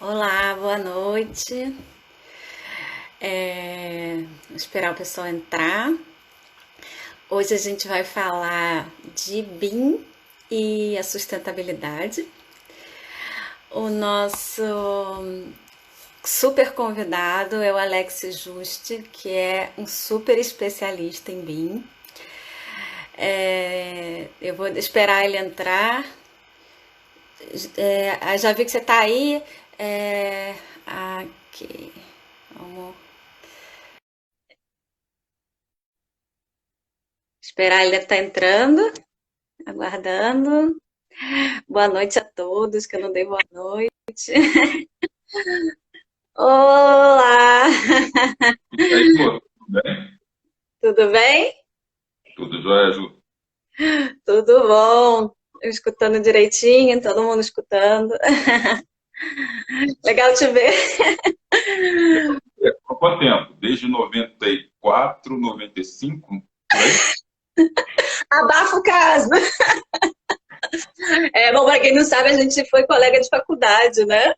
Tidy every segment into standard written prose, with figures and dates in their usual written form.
Olá, boa noite. Vou esperar o pessoal entrar. Hoje a gente vai falar de BIM e a sustentabilidade. O nosso super convidado é o Alex Juste, que é um super especialista em BIM. Eu vou esperar ele entrar. Já vi que você está aí. Aqui. Vamos esperar, ele deve estar entrando, aguardando. Boa noite a todos, que eu não dei boa noite. Olá, E aí, pô, tudo bem? tudo bem? Tudo jóia, Ju? Tudo bom. Escutando direitinho, todo mundo escutando. Legal te ver. Há quanto tempo? Desde 94, 95, por aí? Abafa o caso. Bom, para quem não sabe, a gente foi colega de faculdade, né?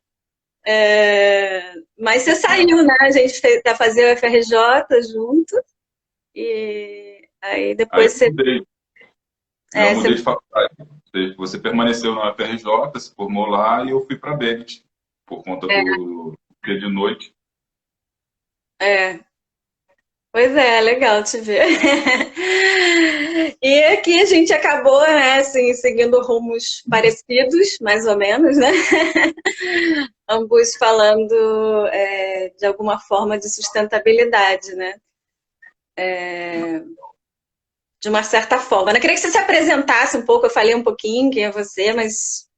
Mas você saiu, né? A gente tá fazendo o FRJ junto. E aí Aí depois eu mudei. Eu você mudei de faculdade. Você permaneceu na FRJ, se formou lá e eu fui para a Benet, por conta do dia de noite. é, pois é, legal te ver. E aqui a gente acabou, né, assim, seguindo rumos parecidos, mais ou menos, né? Ambos falando de alguma forma de sustentabilidade, né? De uma certa forma. Eu queria que você se apresentasse um pouco, eu falei um pouquinho quem é você, mas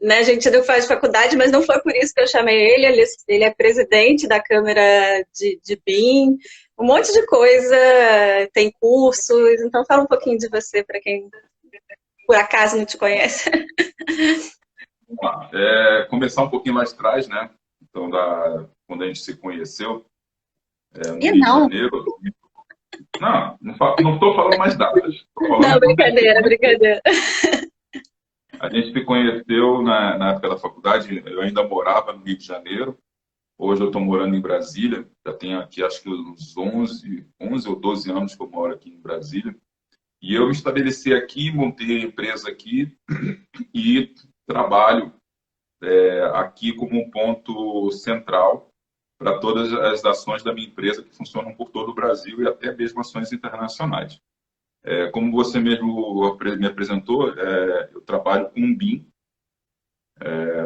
né, a gente não faz faculdade, mas não foi por isso que eu chamei ele. Ele é presidente da Câmara de BIM, um monte de coisa, tem cursos. Então, fala um pouquinho de você para quem por acaso não te conhece. Vamos lá. Começar um pouquinho mais atrás, né? Então, quando a gente se conheceu, no E Rio de não, Janeiro. Não estou falando mais datas. Estou não, falando quando a gente se brincadeira, conheceu. brincadeira. A gente se conheceu na época da faculdade, eu ainda morava no Rio de Janeiro. Hoje eu estou morando em Brasília, já tenho aqui acho que uns 11 ou 12 anos que eu moro aqui em Brasília. E eu me estabeleci aqui, montei a empresa aqui e trabalho aqui como um ponto central para todas as ações da minha empresa que funcionam por todo o Brasil e até mesmo ações internacionais. Como você mesmo me apresentou, eu trabalho com um BIM,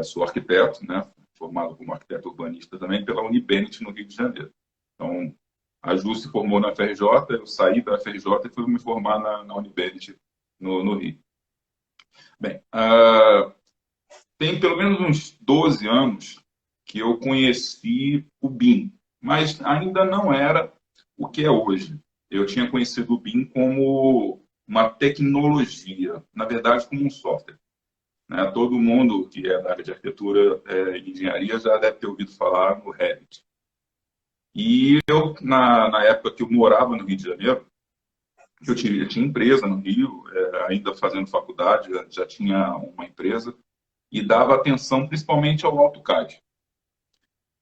sou arquiteto, né? Formado como arquiteto urbanista também pela Unibenet no Rio de Janeiro. Então, a Ju se formou na FRJ, eu saí da FRJ e fui me formar na Unibenet no Rio. Bem, tem pelo menos uns 12 anos que eu conheci o BIM, mas ainda não era o que é hoje. Eu tinha conhecido o BIM como uma tecnologia, na verdade, como um software. Né? Todo mundo que é da área de arquitetura e engenharia já deve ter ouvido falar no Revit. E eu, na época que eu morava no Rio de Janeiro, eu tinha empresa no Rio, ainda fazendo faculdade, já tinha uma empresa, e dava atenção principalmente ao AutoCAD.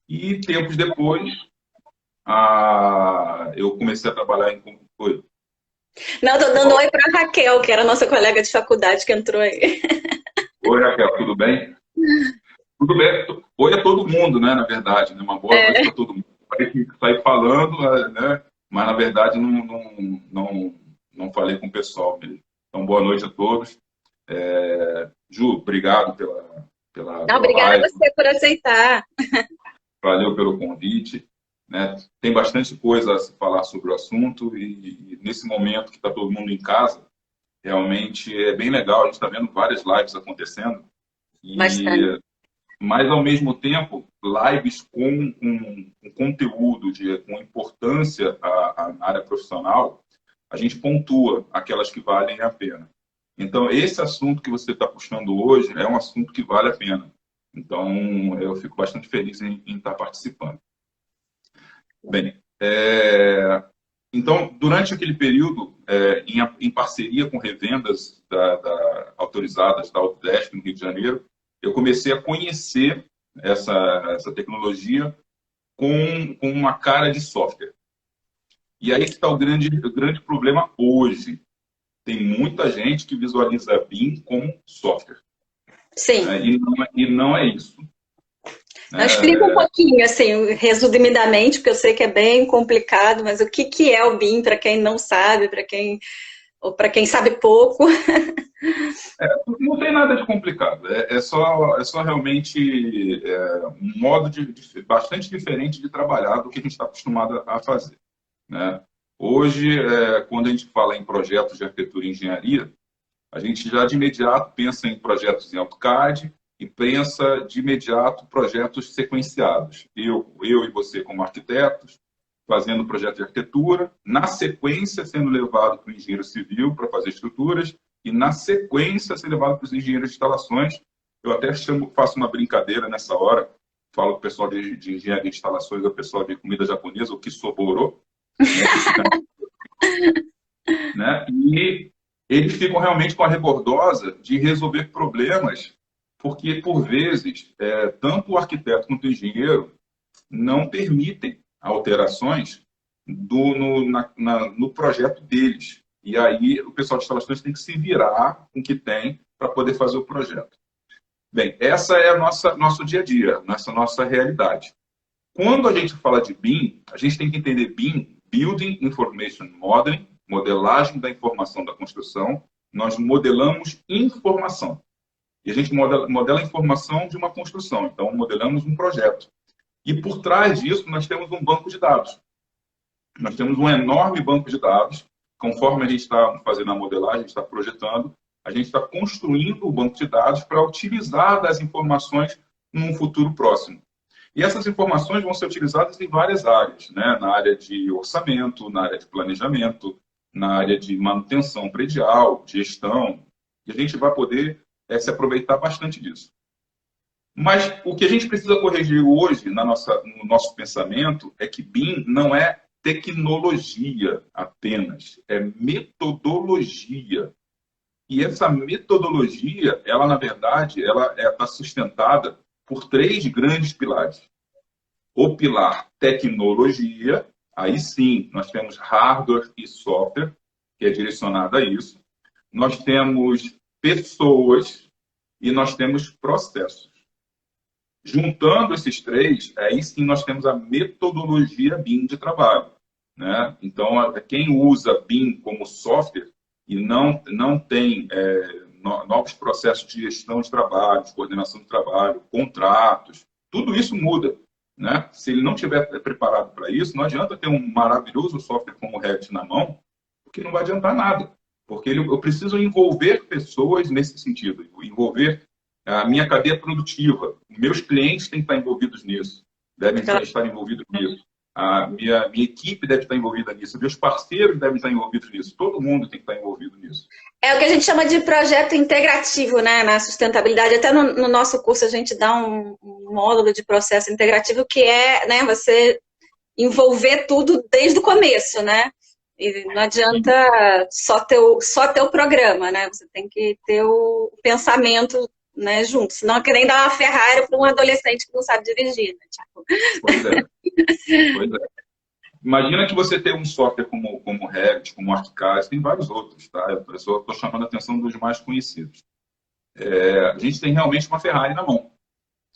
E tempos depois, eu comecei a trabalhar em. Oi, Não, tô você dando falou. oi para Raquel, que era nossa colega de faculdade que entrou aí. Oi, Raquel, tudo bem? Tudo bem. Oi a todo mundo, né? Na verdade, né? Uma boa noite para todo mundo. Parei que sair falando, né? Mas na verdade não falei com o pessoal mesmo. Então, boa noite a todos. Ju, obrigado Não, pela obrigada a live, você por aceitar. valeu pelo convite. Né? Tem bastante coisa a se falar sobre o assunto e nesse momento que está todo mundo em casa, realmente é bem legal. A gente está vendo várias lives acontecendo Bastante. e mas ao mesmo tempo lives com um conteúdo com importância à área profissional, a gente pontua aquelas que valem a pena. Então esse assunto que você está puxando hoje é um assunto que vale a pena. Então eu fico bastante feliz em estar participando. Bem, então durante aquele período, em parceria com revendas autorizadas da Autodesk no Rio de Janeiro, eu comecei a conhecer essa tecnologia com uma cara de software. E aí que está o grande problema hoje. Tem muita gente que visualiza BIM como software. Sim. Né? E não é isso. Explica um pouquinho, assim, resumidamente, porque eu sei que é bem complicado, mas o que é o BIM para quem não sabe, ou para quem sabe pouco? Não tem nada de complicado. É só realmente um modo bastante diferente de trabalhar do que a gente está acostumado a fazer. Né? Hoje, quando a gente fala em projetos de arquitetura e engenharia, a gente já de imediato pensa em projetos em AutoCAD e pensa de imediato projetos sequenciados. Eu e você como arquitetos, fazendo projeto de arquitetura, na sequência sendo levado para o engenheiro civil para fazer estruturas e na sequência ser levado para os engenheiros de instalações. Eu até faço uma brincadeira nessa hora, falo para o pessoal de engenharia de instalações, o pessoal de comida japonesa, o Kisoboro, né? E eles ficam realmente com a rebordosa de resolver problemas, porque, por vezes, tanto o arquiteto quanto o engenheiro não permitem alterações no projeto deles. E aí o pessoal de instalações tem que se virar com o que tem para poder fazer o projeto. Bem, essa é nosso dia a dia, nossa realidade. Quando a gente fala de BIM, a gente tem que entender BIM, Building Information Modeling, modelagem da informação da construção. Nós modelamos informação. E a gente modela a informação de uma construção. Então, modelamos um projeto. E por trás disso, nós temos um banco de dados. Nós temos um enorme banco de dados. Conforme a gente está fazendo a modelagem, a gente está projetando, a gente está construindo o banco de dados para utilizar das informações num futuro próximo. E essas informações vão ser utilizadas em várias áreas, né? Na área de orçamento, na área de planejamento, na área de manutenção predial, gestão. E a gente vai poder se aproveitar bastante disso. Mas o que a gente precisa corrigir hoje no nosso pensamento é que BIM não é tecnologia apenas, é metodologia. E essa metodologia, ela, na verdade, ela está sustentada por 3 grandes pilares. O pilar tecnologia, aí sim, nós temos hardware e software, que é direcionado a isso. Nós temos pessoas e nós temos processos. Juntando esses 3, aí sim nós temos a metodologia BIM de trabalho. Né? Então, quem usa BIM como software e não tem novos processos de gestão de trabalho, de coordenação de trabalho, contratos, tudo isso muda. Né? Se ele não estiver preparado para isso, não adianta ter um maravilhoso software como o Revit na mão, porque não vai adiantar nada. Porque eu preciso envolver pessoas nesse sentido, envolver a minha cadeia produtiva. Meus clientes têm que estar envolvidos nisso, devem estar envolvidos nisso. A minha equipe deve estar envolvida nisso, meus parceiros devem estar envolvidos nisso, todo mundo tem que estar envolvido nisso. É o que a gente chama de projeto integrativo, né, na sustentabilidade. Até no nosso curso a gente dá um módulo de processo integrativo que é, né, você envolver tudo desde o começo, né? E não adianta só ter o programa, né? Você tem que ter o pensamento, né, junto. Senão é que nem dar uma Ferrari para um adolescente que não sabe dirigir, né, tipo? Pois é. Pois é. Imagina que você tem um software como o Revit, como o ArchiCAD, tem vários outros, tá? Eu só estou chamando a atenção dos mais conhecidos. A gente tem realmente uma Ferrari na mão.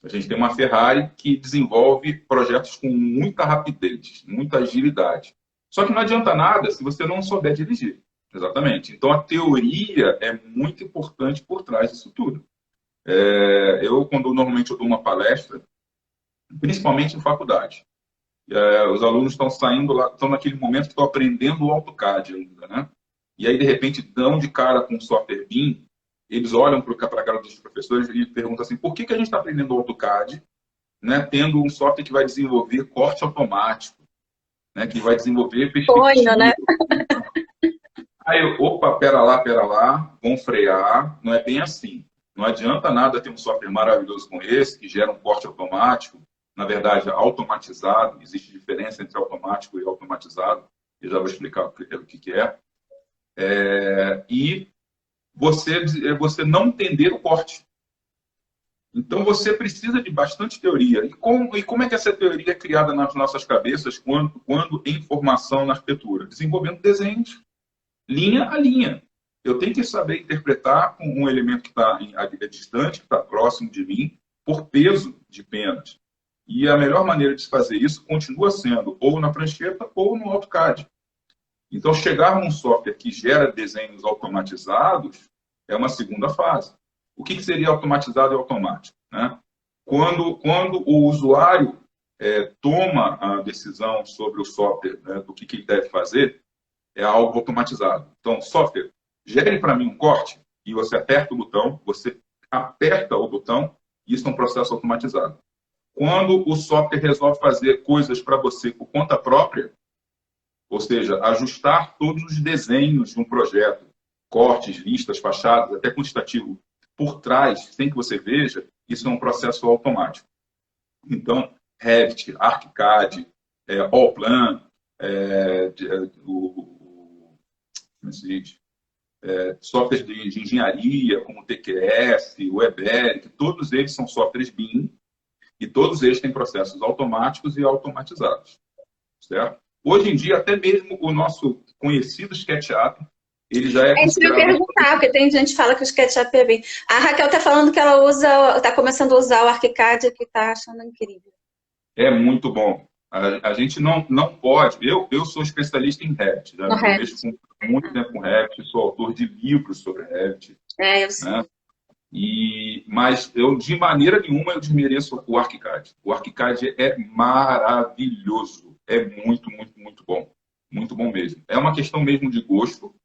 A gente tem uma Ferrari que desenvolve projetos com muita rapidez, muita agilidade. Só que não adianta nada se você não souber dirigir. Exatamente. Então, a teoria é muito importante por trás disso tudo. Quando normalmente eu dou uma palestra, principalmente em faculdade, os alunos estão saindo lá, estão naquele momento que estão aprendendo o AutoCAD ainda, né? E aí, de repente, dão de cara com o software BIM, eles olham para a cara dos professores e perguntam assim, por que a gente está aprendendo o AutoCAD, né, tendo um software que vai desenvolver corte automático, né, que vai desenvolver perspectiva. Né? Aí, opa, pera lá, vão frear, não é bem assim. Não adianta nada ter um software maravilhoso como esse, que gera um corte automático, na verdade, automatizado, existe diferença entre automático e automatizado, eu já vou explicar o que é. E você não entender o corte. Então, você precisa de bastante teoria. E como é que essa teoria é criada nas nossas cabeças quando em formação na arquitetura? Desenvolvendo desenhos, linha a linha. Eu tenho que saber interpretar um elemento que está distante, que está próximo de mim, por peso de penas. E a melhor maneira de se fazer isso continua sendo ou na prancheta ou no AutoCAD. Então, chegar num software que gera desenhos automatizados é uma segunda fase. O que seria automatizado e automático? Né? Quando o usuário toma a decisão sobre o software, né, do que ele deve fazer, é algo automatizado. Então, software, gere para mim um corte, e você aperta o botão, e isso é um processo automatizado. Quando o software resolve fazer coisas para você por conta própria, ou seja, ajustar todos os desenhos de um projeto, cortes, listas, fachadas, até quantitativo, por trás, sem que você veja, isso é um processo automático. Então, Revit, ArchiCAD, Allplan, como se diz? Softwares de engenharia, como o TQS, o WebEric, todos eles são softwares BIM e todos eles têm processos automáticos e automatizados. Certo? Hoje em dia, até mesmo o nosso conhecido SketchUp, ele já é considerado... Eu ia perguntar, porque tem gente que fala que o SketchUp é bem... A Raquel está falando que ela está começando a usar o ArchiCAD e que está achando incrível. É muito bom. A gente não pode... Eu sou especialista em Revit. Né? Eu mexo muito tempo com Revit, sou autor de livros sobre Revit. Eu sei. Né? Mas eu, de maneira nenhuma, eu desmereço o ArchiCAD. O ArchiCAD é maravilhoso. É muito, muito, muito bom. Muito bom mesmo. É uma questão mesmo de gosto,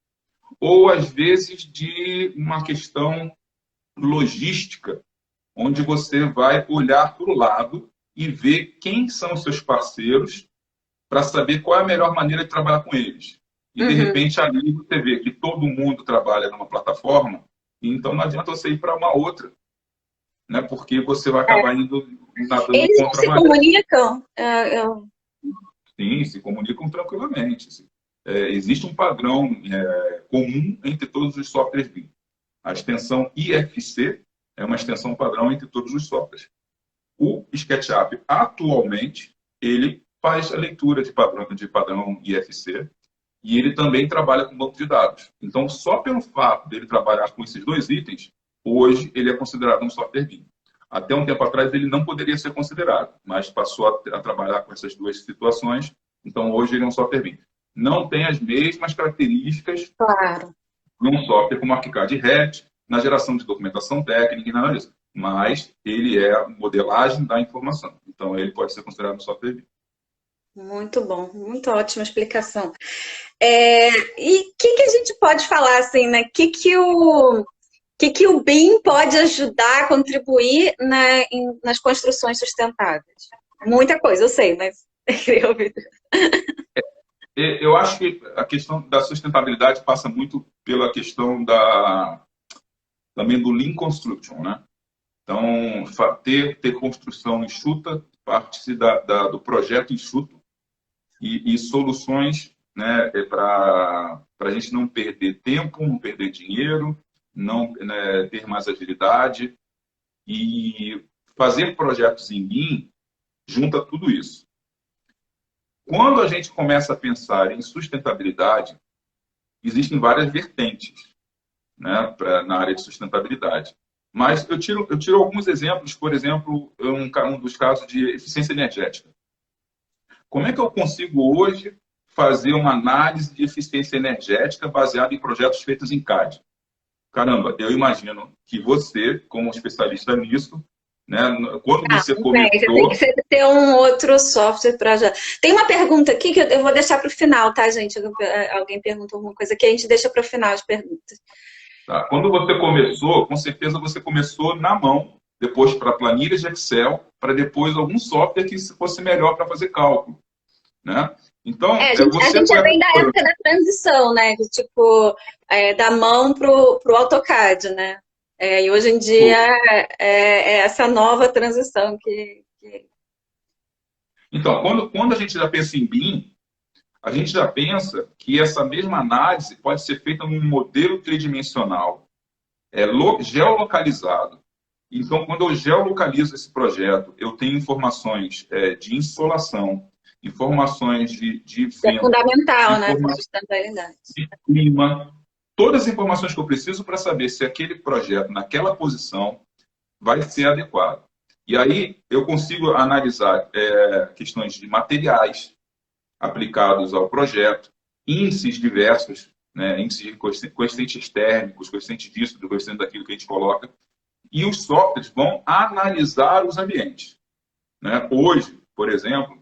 ou, às vezes, de uma questão logística, onde você vai olhar para o lado e ver quem são os seus parceiros para saber qual é a melhor maneira de trabalhar com eles. E, de repente, ali você vê que todo mundo trabalha numa plataforma, então não adianta você ir para uma outra, né? Porque você vai acabar indo nadando eles contra a maré. Se comunicam? Sim, se comunicam tranquilamente. Existe um padrão comum entre todos os softwares BIM. A extensão IFC é uma extensão padrão entre todos os softwares. O SketchUp, atualmente, ele faz a leitura de padrão IFC e ele também trabalha com banco de dados. Então, só pelo fato dele trabalhar com esses dois itens, hoje ele é considerado um software BIM. Até um tempo atrás ele não poderia ser considerado, mas passou a trabalhar com essas duas situações, então hoje ele é um software BIM. Não tem as mesmas características de um software como ArchiCAD e Revit, na geração de documentação técnica e nada disso. Mas ele é a modelagem da informação. Então, ele pode ser considerado um software BIM. Muito bom, muito ótima explicação. E o que a gente pode falar, assim, né? Que o BIM pode ajudar, contribuir nas construções sustentáveis? Muita coisa, eu sei, mas queria ouvir. Eu acho que a questão da sustentabilidade passa muito pela questão também do Lean Construction, né? Então, ter construção enxuta, parte do projeto enxuto e soluções, né, para a gente não perder tempo, não perder dinheiro, não ter mais agilidade e fazer projetos em BIM junta tudo isso. Quando a gente começa a pensar em sustentabilidade, existem várias vertentes, né, na área de sustentabilidade. Mas eu tiro alguns exemplos, por exemplo, um dos casos de eficiência energética. Como é que eu consigo hoje fazer uma análise de eficiência energética baseada em projetos feitos em CAD? Caramba, eu imagino que você, como especialista nisso, né, quando você começou... Tem que ter um outro software para já. Tem uma pergunta aqui que eu vou deixar para o final, tá, gente? Alguém perguntou alguma coisa que a gente deixa para o final as perguntas. Tá. Quando você começou, com certeza você começou na mão, depois para planilhas de Excel, para depois algum software que fosse melhor para fazer cálculo, né? Então, a gente já vem da época da transição, né? De, tipo, da mão para o AutoCAD, né? E hoje em dia é essa nova transição que... Então, quando a gente já pensa em BIM, a gente já pensa que essa mesma análise pode ser feita num modelo tridimensional, geolocalizado, Então, quando eu geolocalizo esse projeto, eu tenho informações de insolação, informações de É vento, fundamental, né, para informações sustentabilidade. de clima, todas as informações que eu preciso para saber se aquele projeto, naquela posição, vai ser adequado. E aí eu consigo analisar questões de materiais aplicados ao projeto, índices diversos, né, índices de coeficientes térmicos, coeficientes disso, do coeficiente daquilo que a gente coloca, e os softwares vão analisar os ambientes. Né? Hoje, por exemplo,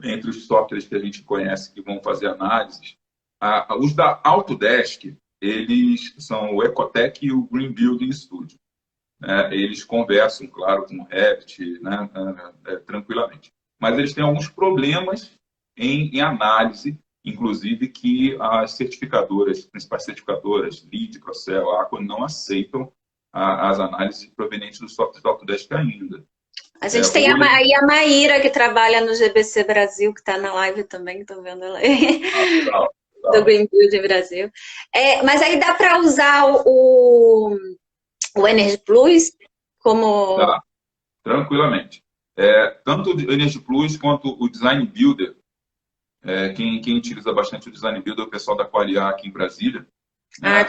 entre os softwares que a gente conhece que vão fazer análises, os da Autodesk, eles são o Ecotec e o Green Building Studio. Eles conversam, claro, com o Revit, né, tranquilamente. Mas eles têm alguns problemas em análise, inclusive que as certificadoras, principais certificadoras, LEED, Procel, Aqua, não aceitam as análises provenientes do software da Autodesk ainda. A gente tem aí a Maíra, que trabalha no GBC Brasil, que está na live também, estou vendo ela aí, do Green Building Brasil. Mas aí dá para usar o Energy Plus como... Tá, tranquilamente. Tanto o Energy Plus quanto o Design Builder, quem utiliza bastante o Design Builder é o pessoal da Qualia aqui em Brasília.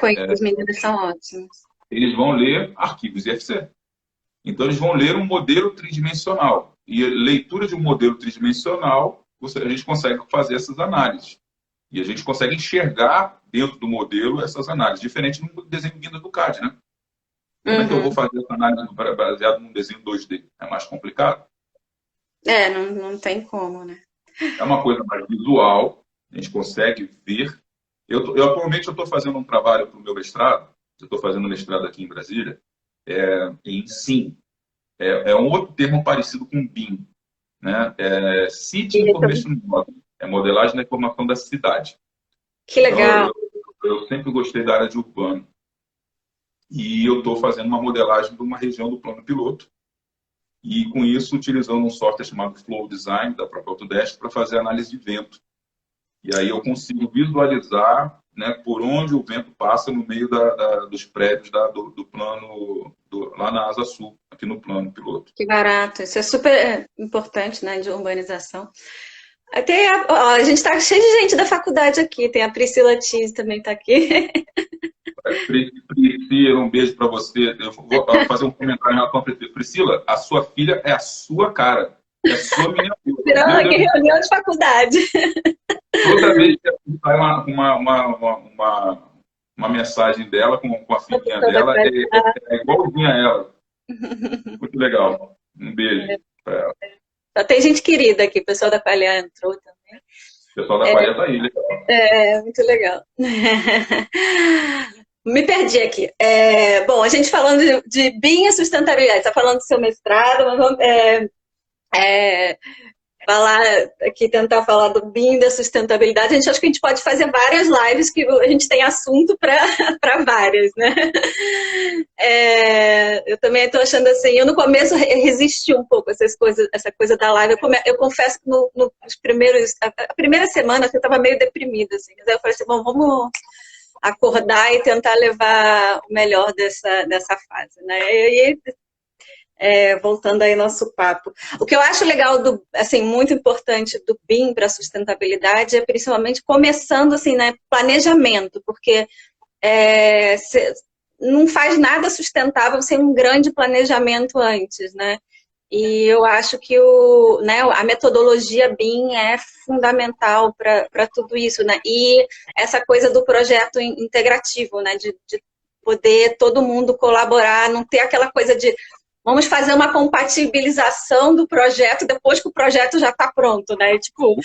Conheço, os meninos são ótimos. Eles vão ler arquivos IFC. Então, eles vão ler um modelo tridimensional. E leitura de um modelo tridimensional, a gente consegue fazer essas análises. E a gente consegue enxergar dentro do modelo essas análises, diferente do desenho vindo do CAD, né? Como é que eu vou fazer essa análise baseada num desenho 2D? É mais complicado? Não tem como, né? É uma coisa mais visual, a gente consegue ver. Atualmente, eu estou fazendo um trabalho para o meu mestrado, eu estou fazendo mestrado aqui em Brasília, em SIM. É um outro termo parecido com BIM, né? City Information Modeling, modelagem da informação da cidade. Que legal. Então, eu sempre gostei da área de urbano. E eu estou fazendo uma modelagem de uma região do plano piloto. E, com isso, utilizando um software chamado Flow Design, da própria Autodesk, para fazer análise de vento. E aí eu consigo visualizar, né, por onde o vento passa no meio dos prédios do plano, lá na Asa Sul, aqui no plano piloto. Que barato. Isso é super importante, né, de urbanização. Até a gente está cheio de gente da faculdade aqui. Tem a Priscila Tiz também está aqui. Priscila, um beijo para você. Eu vou fazer um comentário em relação a Priscila. Priscila, a sua filha é a sua cara. É a sua miniatura. Virando aqui reunião de faculdade. Toda vez que sai uma mensagem dela com a filhinha dela, é igualzinha a ela. Muito legal. Um beijo para ela. Só tem gente querida aqui. O pessoal da Qualia entrou também. O pessoal da Qualia está aí, legal. Muito legal. Me perdi aqui. Bom, a gente falando de BIM e sustentabilidade, está falando do seu mestrado, mas vamos falar aqui, tentar falar do BIM, da sustentabilidade. Acho que a gente pode fazer várias lives, que a gente tem assunto para várias, né? Eu também estou achando assim, eu no começo resisti um pouco a essa coisa da live. Eu confesso que a primeira semana eu estava meio deprimida, assim, mas aí eu falei assim, bom, vamos acordar e tentar levar o melhor dessa fase, né? E voltando aí ao nosso papo. O que eu acho legal, assim, muito importante do BIM para a sustentabilidade é principalmente começando assim, né, planejamento, porque não faz nada sustentável sem um grande planejamento antes, né? E eu acho que a metodologia BIM é fundamental para tudo isso, né? E essa coisa do projeto integrativo, né? De poder todo mundo colaborar, não ter aquela coisa de vamos fazer uma compatibilização do projeto depois que o projeto já está pronto, né? Tipo...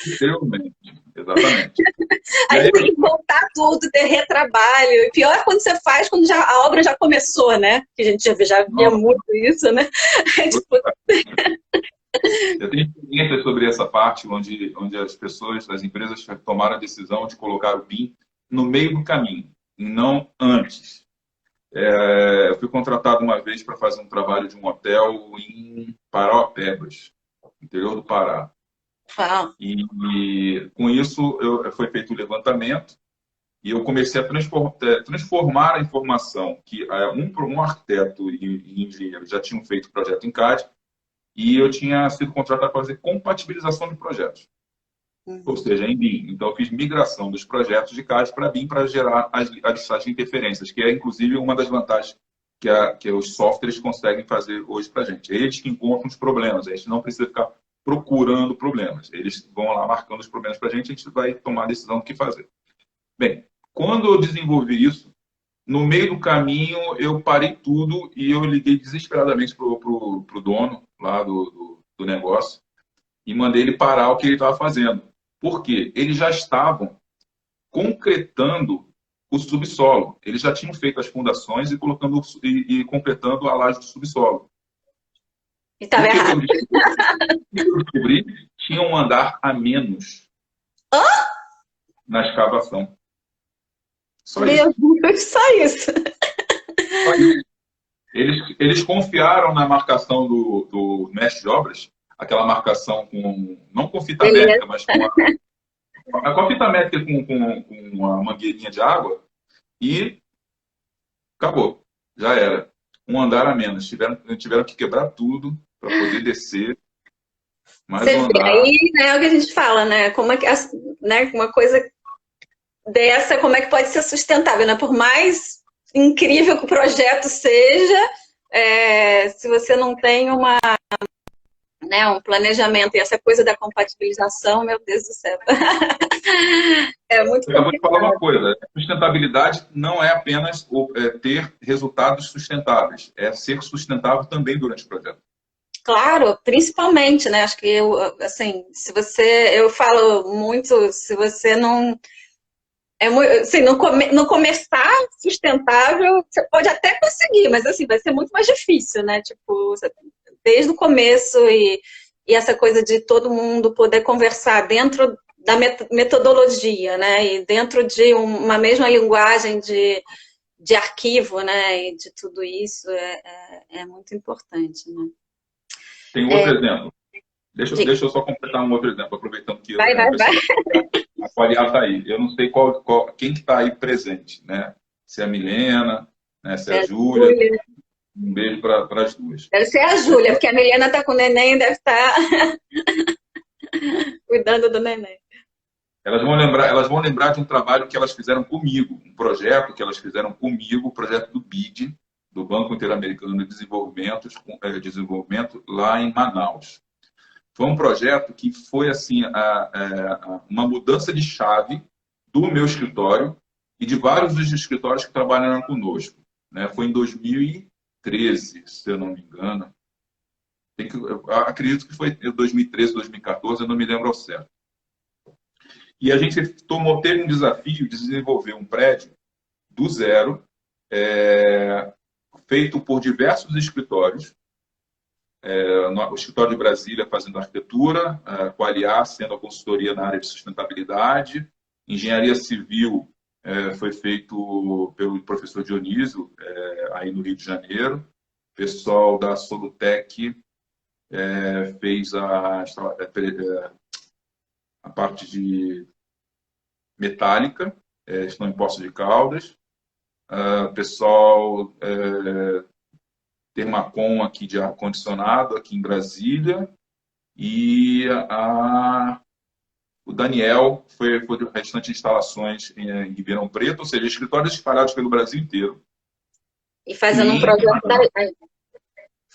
Exatamente. Aí tem que voltar tudo, ter retrabalho. E pior é quando você faz, quando a obra já começou, né? Que a gente já via muito isso, né? Eu tenho experiência sobre essa parte onde as empresas tomaram a decisão de colocar o BIM no meio do caminho, e não antes. Eu fui contratado uma vez para fazer um trabalho de um hotel em Parauapebas, interior do Pará. Uau. E com isso foi feito o levantamento E eu comecei a transformar a informação que um arquiteto e engenheiro já tinham feito o projeto em CAD e eu tinha sido contratado para fazer compatibilização de projetos. Ou seja, em BIM. Então, eu fiz migração dos projetos de CAD para BIM para gerar a listagem de interferências, que é, inclusive, uma das vantagens que os softwares conseguem fazer hoje para a gente. É eles que encontram os problemas, a gente não precisa ficar procurando problemas. Eles vão lá marcando os problemas para a gente vai tomar a decisão do que fazer. Bem, quando eu desenvolvi isso, no meio do caminho eu parei tudo e eu liguei desesperadamente para o dono lá do negócio e mandei ele parar o que ele estava fazendo. Por quê? Eles já estavam concretando o subsolo. Eles já tinham feito as fundações e completando a laje do subsolo. E estava errado. Eu descobri tinha um andar a menos na escavação. Só Meu isso. Deus, só isso. Só isso. Eles confiaram na marcação do mestre de obras, aquela marcação não com fita métrica, mas com a fita métrica com uma mangueirinha de água e acabou. Já era. Um andar a menos. Tiveram que quebrar tudo para poder descer. Mais Você um vê, andar. aí é o que a gente fala, né? Como é que né, uma coisa dessa, como é que pode ser sustentável, né? Por mais incrível que o projeto seja, se você não tem um planejamento e essa coisa da compatibilização, meu Deus do céu. É muito Eu vou te falar complicado. uma coisa. Sustentabilidade não é apenas ter resultados sustentáveis. É ser sustentável também durante o projeto. Claro, principalmente, né? Acho que assim, eu falo muito, se você não assim, não começar sustentável, você pode até conseguir, mas assim, vai ser muito mais difícil, né? Tipo, desde o começo e essa coisa de todo mundo poder conversar dentro da metodologia, né? E dentro de uma mesma linguagem de arquivo, né? E de tudo isso é muito importante, né? Tem outro exemplo. Diga. Deixa eu só completar um outro exemplo, aproveitando que Vai, a vai, vai. pessoa a Qualiar está aí. Eu não sei quem que está aí presente, né? Se é a Milena, né? Se é a É, Júlia. Júlia. Um beijo para as duas. Deve ser a Júlia, porque a Milena está com o neném, deve estar cuidando do neném. Elas vão lembrar de um trabalho que elas fizeram comigo, um projeto que elas fizeram comigo, o projeto do BID, do Banco Interamericano de Desenvolvimento, lá em Manaus. Foi um projeto que foi assim uma mudança de chave do meu escritório e de vários dos escritórios que trabalharam conosco. Né? Foi em 2013, se eu não me engano. Eu acredito que foi em 2013, 2014, eu não me lembro ao certo. E a gente teve um desafio de desenvolver um prédio do zero, feito por diversos escritórios. O escritório de Brasília fazendo arquitetura, a Qualiar sendo a consultoria na área de sustentabilidade, engenharia civil foi feito pelo professor Dionísio, aí no Rio de Janeiro, o pessoal da Solutec fez a parte de metálica, estão em Poços de Caldas, o pessoal Termacom aqui de ar-condicionado, aqui em Brasília, e o Daniel foi do restante de instalações em Ribeirão Preto, ou seja, escritórios espalhados pelo Brasil inteiro. E fazendo um projeto da...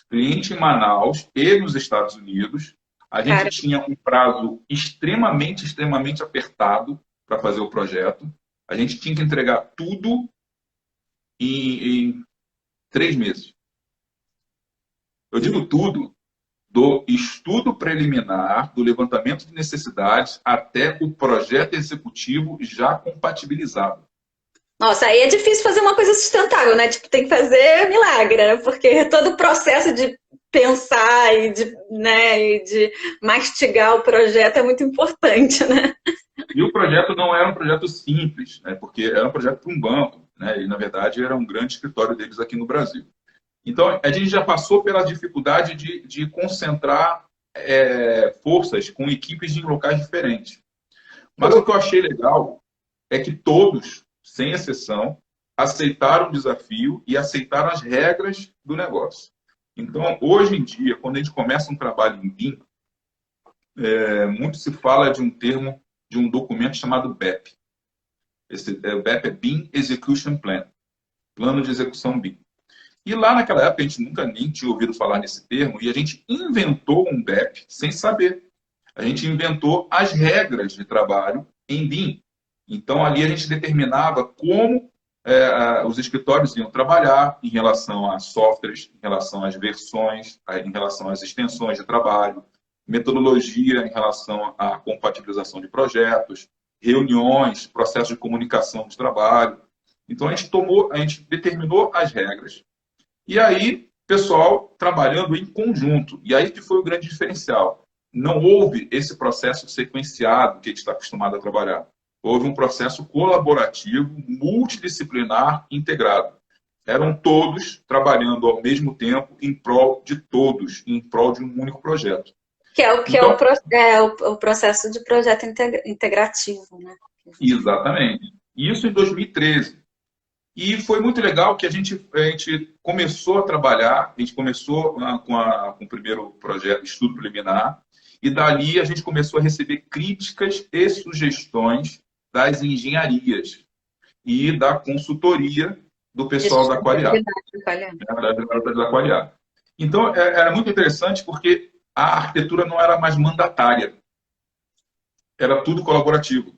Cliente em Manaus e nos Estados Unidos. A gente tinha um prazo extremamente apertado para fazer o projeto. A gente tinha que entregar tudo em 3 meses. Eu digo tudo, do estudo preliminar, do levantamento de necessidades, até o projeto executivo já compatibilizado. Nossa, aí é difícil fazer uma coisa sustentável, né? Tipo, tem que fazer milagre, né? Porque todo o processo de pensar e de mastigar o projeto é muito importante, né? E o projeto não era um projeto simples, né? Porque era um projeto para um banco, né? E, na verdade, era um grande escritório deles aqui no Brasil. Então, a gente já passou pela dificuldade de concentrar forças com equipes em locais diferentes. Mas o que eu achei legal é que todos sem exceção, aceitaram o desafio e aceitaram as regras do negócio. Então, hoje em dia, quando a gente começa um trabalho em BIM, muito se fala de um termo, de um documento chamado BEP. O BEP é BIM Execution Plan, Plano de Execução BIM. E lá naquela época a gente nunca nem tinha ouvido falar nesse termo e a gente inventou um BEP sem saber. A gente inventou as regras de trabalho em BIM. Então ali a gente determinava como os escritórios iam trabalhar em relação a softwares, em relação às versões, em relação às extensões de trabalho, metodologia em relação à compatibilização de projetos, reuniões, processos de comunicação de trabalho. Então a gente determinou as regras. E aí, pessoal trabalhando em conjunto. E aí que foi o grande diferencial. Não houve esse processo sequenciado que a gente está acostumado a trabalhar. Houve um processo colaborativo, multidisciplinar, integrado. Eram todos trabalhando ao mesmo tempo em prol de todos, em prol de um único projeto. Que é o processo de projeto integrativo, né? Exatamente. Isso em 2013. E foi muito legal que a gente começou a trabalhar, a gente começou com o primeiro projeto, estudo preliminar, e dali a gente começou a receber críticas e sugestões das engenharias e da consultoria do pessoal da Qualiar, da Qualiar. Então, era muito interessante porque a arquitetura não era mais mandatária, era tudo colaborativo.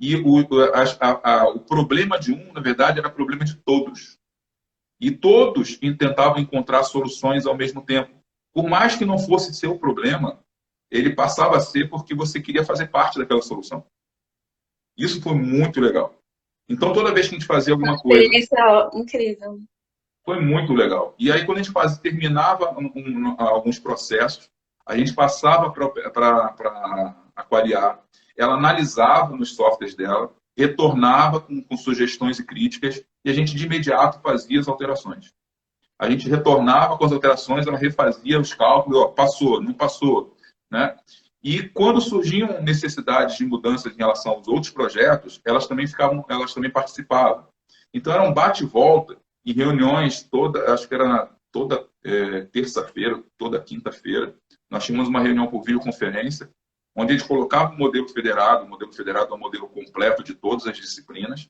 E o problema de um, na verdade, era problema de todos. E todos tentavam encontrar soluções ao mesmo tempo. Por mais que não fosse seu problema, ele passava a ser porque você queria fazer parte daquela solução. Isso foi muito legal. Então, toda vez que a gente fazia alguma coisa... Uma experiência incrível. Foi muito legal. E aí, quando a gente terminava alguns processos, a gente passava para a Qualiar, ela analisava nos softwares dela, retornava com sugestões e críticas, e a gente de imediato fazia as alterações. A gente retornava com as alterações, ela refazia os cálculos, passou, não passou, né? E quando surgiam necessidades de mudanças em relação aos outros projetos, elas também participavam. Então era um bate e volta em reuniões acho que era toda terça-feira, toda quinta-feira. Nós tínhamos uma reunião por videoconferência, onde a gente colocava o modelo federado é um modelo completo de todas as disciplinas,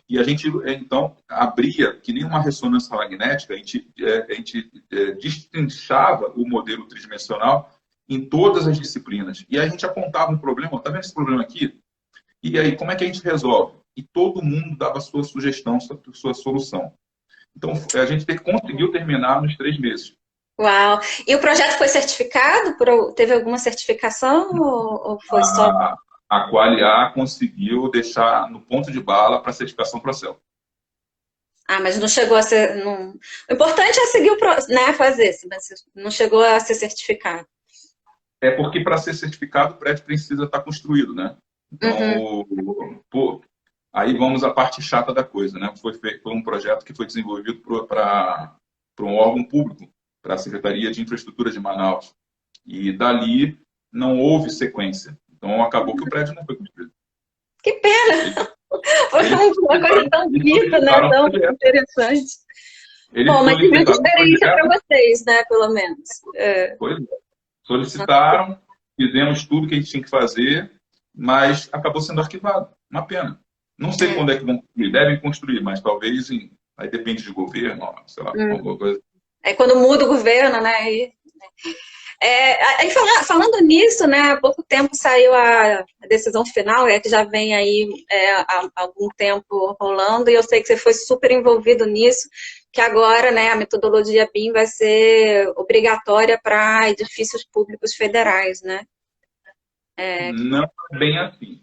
e a gente, então, abria, que nem uma ressonância magnética, a gente destrinchava o modelo tridimensional em todas as disciplinas. E aí a gente apontava um problema, está vendo esse problema aqui? E aí, como é que a gente resolve? E todo mundo dava a sua sugestão, sua solução. Então, a gente conseguiu terminar nos 3 meses. Uau! E o projeto foi certificado? Teve alguma certificação ou foi só... A Qualiar conseguiu deixar no ponto de bala para certificação Procel. Mas não chegou a ser... Não... O importante é seguir fazer, mas não chegou a ser certificado. É porque para ser certificado o prédio precisa estar construído, né? Então, aí vamos à parte chata da coisa, né? Foi um projeto que foi desenvolvido para um órgão público, para a Secretaria de Infraestrutura de Manaus. E dali não houve sequência. Então acabou que o prédio não foi construído. Que pena! Foi uma coisa tão bonita, né? Tão interessante. Bom, mas que muita experiência para vocês, né? Pelo menos. Pois é. Solicitaram, fizemos tudo que a gente tinha que fazer, mas acabou sendo arquivado. Uma pena. Não sei quando é que vão construir. Devem construir, mas talvez aí depende de governo, sei lá, alguma coisa. Quando muda o governo, né? Aí falando nisso, né? Há pouco tempo saiu a decisão final, que já vem aí há algum tempo rolando, e eu sei que você foi super envolvido nisso, que agora, né, a metodologia BIM vai ser obrigatória para edifícios públicos federais, né? Não é bem assim.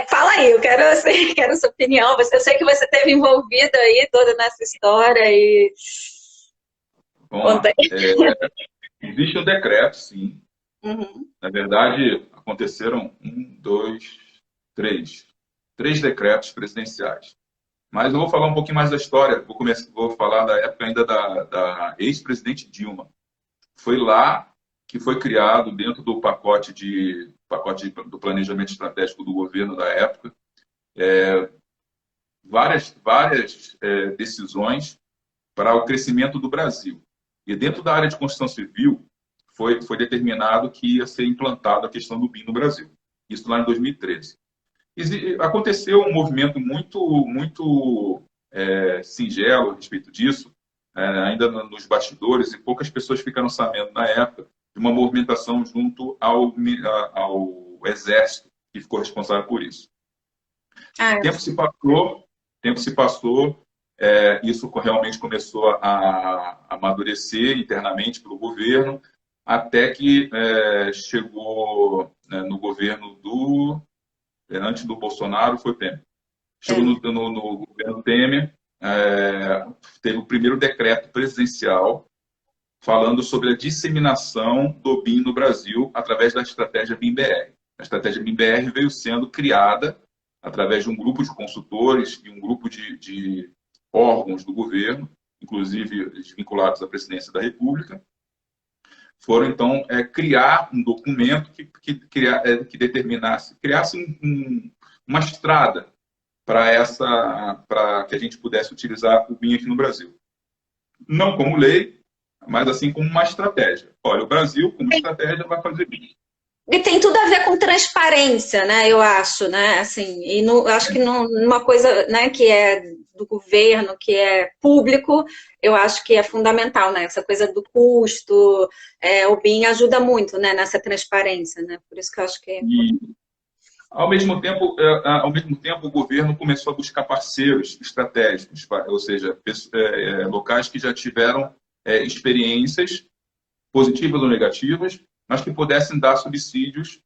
Fala aí, eu quero a sua opinião. Eu sei que você esteve envolvido aí toda nessa história e... Existe um decreto, sim. Uhum. Na verdade, aconteceram 3 decretos presidenciais. Mas eu vou falar um pouquinho mais da história. Vou falar da época ainda da ex-presidente Dilma. Foi lá que foi criado, dentro do pacote do planejamento estratégico do governo da época, várias decisões para o crescimento do Brasil. E dentro da área de construção civil, foi determinado que ia ser implantada a questão do BIM no Brasil. Isso lá em 2013. Aconteceu um movimento muito singelo a respeito disso, ainda nos bastidores, e poucas pessoas ficaram sabendo na época de uma movimentação junto ao Exército, que ficou responsável por isso. Tempo se passou, isso realmente começou a amadurecer internamente pelo governo, até que chegou no governo antes do Bolsonaro, foi o Temer. Chegou no governo Temer, teve o primeiro decreto presidencial falando sobre a disseminação do BIM no Brasil através da estratégia BIM-BR. A estratégia BIM-BR veio sendo criada através de um grupo de consultores e um grupo de órgãos do governo, inclusive vinculados à presidência da República, foram, então, criar um documento que determinasse, criasse uma estrada para que a gente pudesse utilizar o BIM aqui no Brasil. Não como lei, mas assim como uma estratégia. Olha, o Brasil, como estratégia, vai fazer BIM. E tem tudo a ver com transparência, né? Eu acho, né? Assim, e acho que numa coisa, né, que é do governo, que é público, eu acho que é fundamental, né? Essa coisa do custo, o BIM ajuda muito, né, nessa transparência, né? Por isso que eu acho que E, ao mesmo tempo, o governo começou a buscar parceiros estratégicos, ou seja, locais que já tiveram experiências positivas ou negativas, mas que pudessem dar subsídios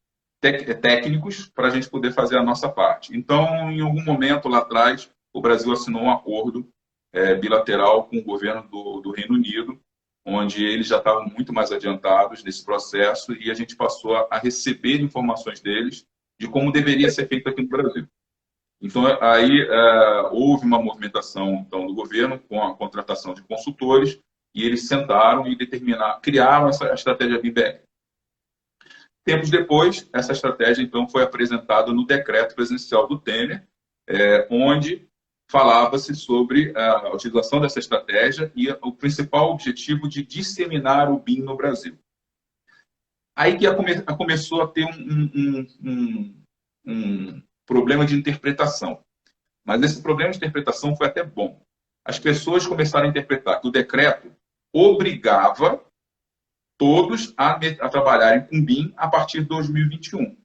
técnicos para a gente poder fazer a nossa parte. Então, em algum momento lá atrás, o Brasil assinou um acordo bilateral com o governo do Reino Unido, onde eles já estavam muito mais adiantados nesse processo e a gente passou a receber informações deles de como deveria ser feito aqui no Brasil. Então, aí houve uma movimentação então, do governo com a contratação de consultores e eles sentaram e criaram essa estratégia BIM-BR. Tempos depois, essa estratégia, então, foi apresentada no decreto presidencial do Temer, onde falava-se sobre a utilização dessa estratégia e o principal objetivo de disseminar o BIM no Brasil. Aí que começou a ter um problema de interpretação. Mas esse problema de interpretação foi até bom. As pessoas começaram a interpretar que o decreto obrigava todos a trabalharem com BIM a partir de 2021.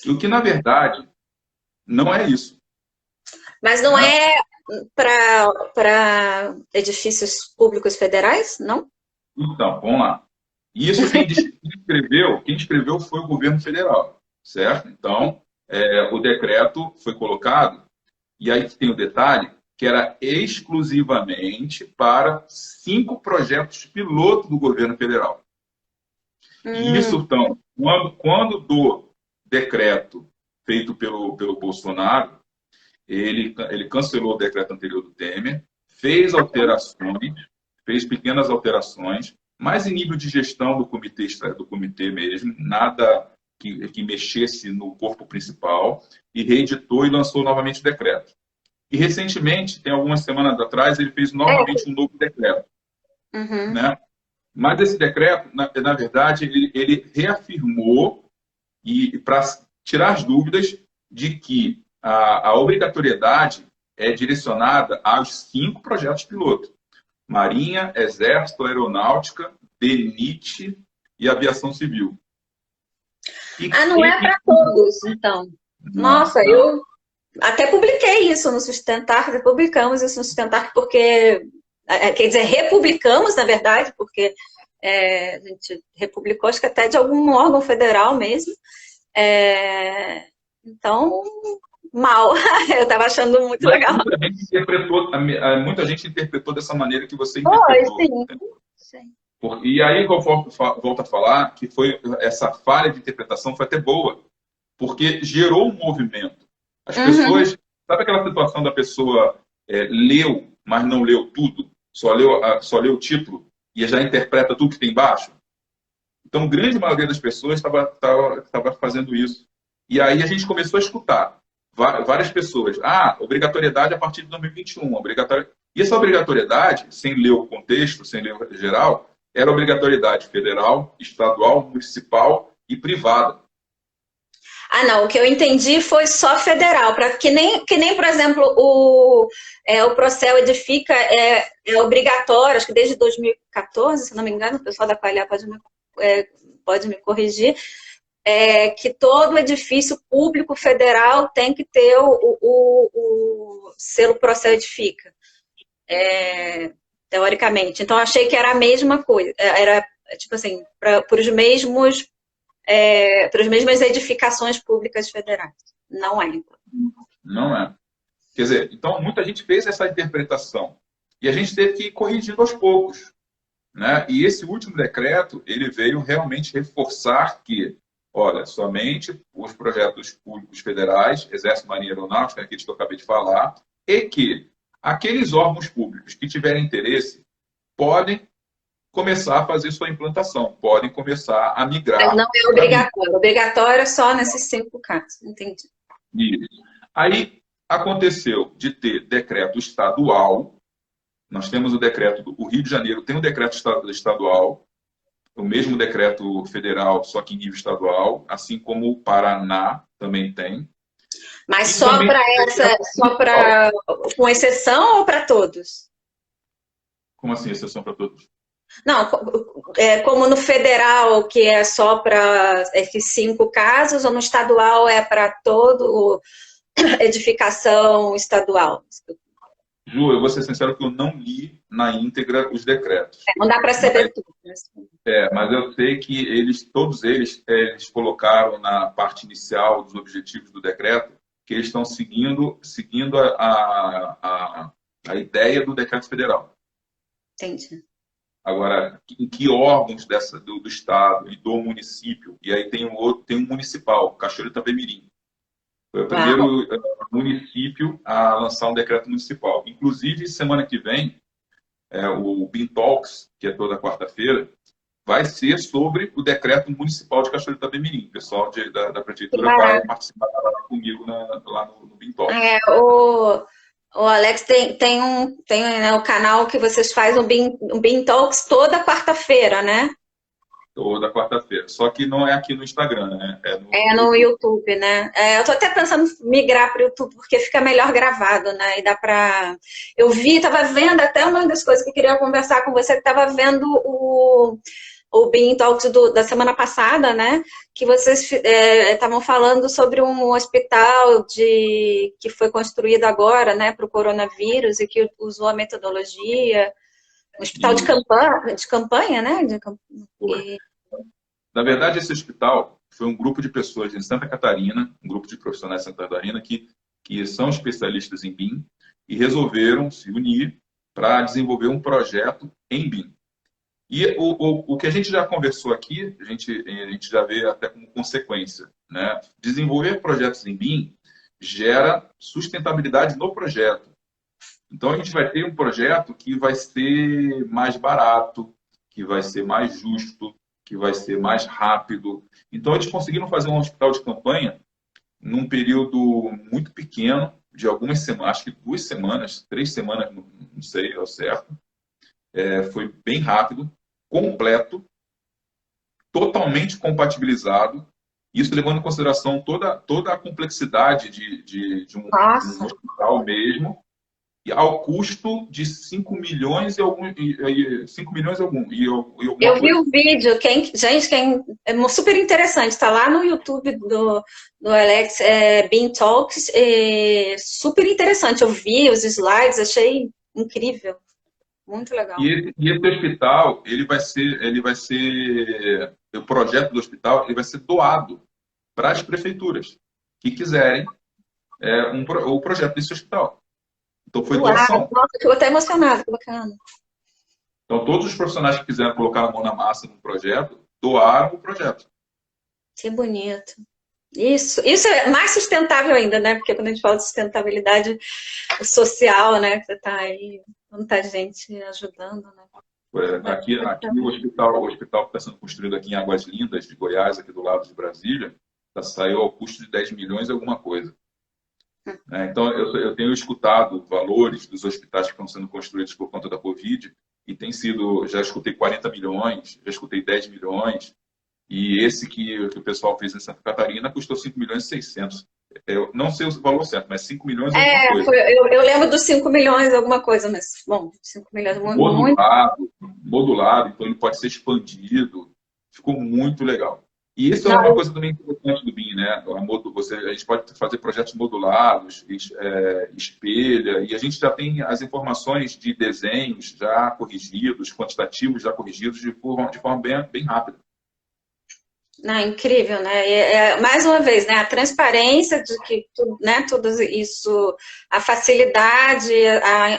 E o que, na verdade, não é isso. Mas não é para edifícios públicos federais, não? Então, vamos lá. Isso quem escreveu foi o governo federal, certo? Então, o decreto foi colocado, e aí tem o detalhe, que era exclusivamente para 5 projetos piloto do governo federal. E isso, então, quando do decreto feito pelo Bolsonaro, ele cancelou o decreto anterior do Temer, fez pequenas alterações, mas em nível de gestão do comitê mesmo, nada que mexesse no corpo principal, e reeditou e lançou novamente o decreto. E, recentemente, tem algumas semanas atrás, ele fez novamente um novo decreto. Uhum. Né? Mas esse decreto, na verdade, ele reafirmou, e para tirar as dúvidas, de que a obrigatoriedade é direcionada aos 5 projetos piloto. Marinha, Exército, Aeronáutica, DENIT e Aviação Civil. Não é para todos, então. Nossa, eu até publiquei isso no Sustentar, republicamos isso no Sustentar, porque, quer dizer, republicamos, na verdade, porque a gente republicou, acho que até de algum órgão federal mesmo. Então, mal. Eu estava achando muito legal. Muita gente interpretou dessa maneira que você interpretou. Sim. E aí eu volto a falar que essa falha de interpretação foi até boa, porque gerou um movimento. As pessoas... Sabe aquela situação da pessoa leu, mas não leu tudo? Só leu o título e já interpreta tudo que tem embaixo? Então, a grande maioria das pessoas estava fazendo isso. E aí a gente começou a escutar várias pessoas. Ah, obrigatoriedade a partir de 2021. E essa obrigatoriedade, sem ler o contexto, sem ler o geral, era obrigatoriedade federal, estadual, municipal e privada. Ah, não, o que eu entendi foi só federal, que nem, por exemplo, o Procel Edifica é obrigatório, acho que desde 2014, se não me engano, o pessoal da Qualia pode me corrigir, que todo edifício público federal tem que ter o selo Procel Edifica, teoricamente. Então, achei que era a mesma coisa, era tipo assim, para os mesmos para as mesmas edificações públicas federais. Não é, então. Não é. Quer dizer, então muita gente fez essa interpretação. E a gente teve que ir corrigindo aos poucos. Né? E esse último decreto, ele veio realmente reforçar que, olha, somente os projetos públicos federais, Exército, Marinha e Aeronáutica, aqueles que eu acabei de falar, e que aqueles órgãos públicos que tiverem interesse podem começar a fazer sua implantação, podem começar a migrar. Mas não é obrigatório. Obrigatório é só nesses 5 casos. Entendi. Isso. Aí aconteceu de ter decreto estadual. Nós temos o decreto do Rio de Janeiro, tem um decreto estadual, o mesmo decreto federal, só que em nível estadual, assim como o Paraná também tem. Mas só para com exceção ou para todos? Como assim, exceção para todos? Não, como no federal, que é só para esses 5 casos, ou no estadual é para todo edificação estadual? Ju, eu vou ser sincero que eu não li na íntegra os decretos. Não dá para saber tudo. Mas eu sei que todos eles colocaram na parte inicial dos objetivos do decreto que eles estão seguindo a ideia do decreto federal. Entendi. Agora, em que órgãos do Estado e do município? E aí tem um municipal, Cachoeiro de Itapemirim. Foi o primeiro município a lançar um decreto municipal. Inclusive, semana que vem, o BIM Talks, que é toda quarta-feira, vai ser sobre o decreto municipal de Cachoeiro de Itapemirim. O pessoal da prefeitura vai participar comigo lá no BIM Talks. O Alex tem né, o canal que vocês fazem o BIM Talks toda quarta-feira, né? Toda quarta-feira. Só que não é aqui no Instagram, né? No YouTube, né? Eu tô até pensando em migrar para o YouTube, porque fica melhor gravado, né? E dá para... Eu tava vendo até uma das coisas que eu queria conversar com você, que tava vendo o BIM Talks da semana passada, né? Que vocês estavam falando sobre um hospital que foi construído agora, né? Para o coronavírus e que usou a metodologia... Um hospital de campanha, né? Na verdade, esse hospital foi um grupo de pessoas em Santa Catarina, um grupo de profissionais de Santa Catarina que são especialistas em BIM e resolveram se unir para desenvolver um projeto em BIM. E o que a gente já conversou aqui, a gente já vê até como consequência, né? Desenvolver projetos em BIM gera sustentabilidade no projeto. Então, a gente vai ter um projeto que vai ser mais barato, que vai ser mais justo, que vai ser mais rápido. Então, eles conseguiram fazer um hospital de campanha num período muito pequeno, de algumas semanas, acho que 2 semanas, 3 semanas, não sei ao certo. Foi bem rápido, completo, totalmente compatibilizado, isso levando em consideração toda a complexidade de um hospital mesmo, e ao custo de 5 milhões e algum. 5 milhões e algum. Eu vi o vídeo, gente, é super interessante, está lá no YouTube do Alex, BIM Talks, super interessante. Eu vi os slides, achei incrível, muito legal. E esse hospital, ele vai ser, o projeto do hospital, ele vai ser doado para as prefeituras que quiserem o projeto desse hospital. Então, foi doação. Nossa, eu fico até emocionada, que bacana. Então, todos os profissionais que quiseram colocar a mão na massa no projeto, doaram o projeto. Que bonito. Isso é mais sustentável ainda, né? Porque quando a gente fala de sustentabilidade social, né? Que tá aí, tanta gente ajudando, né? Aqui o hospital que está sendo construído aqui em Águas Lindas, de Goiás, aqui do lado de Brasília, saiu ao custo de 10 milhões e alguma coisa. né? Então, eu tenho escutado valores dos hospitais que estão sendo construídos por conta da Covid, e tem sido, já escutei 40 milhões, já escutei 10 milhões, e esse que o pessoal fez em Santa Catarina custou 5 milhões e 600. Eu não sei o valor certo, mas 5 milhões e alguma coisa. Eu lembro dos 5 milhões, alguma coisa, mas, bom, 5 milhões, muito. Modulado, então ele pode ser expandido. Ficou muito legal. E isso é uma Não, coisa também importante do BIM, né? A gente pode fazer projetos modulados, espelha, e a gente já tem as informações de desenhos já corrigidos, quantitativos já corrigidos de forma bem rápida. não, incrível, né? Mais uma vez, né? A transparência de que né, tudo isso, a facilidade,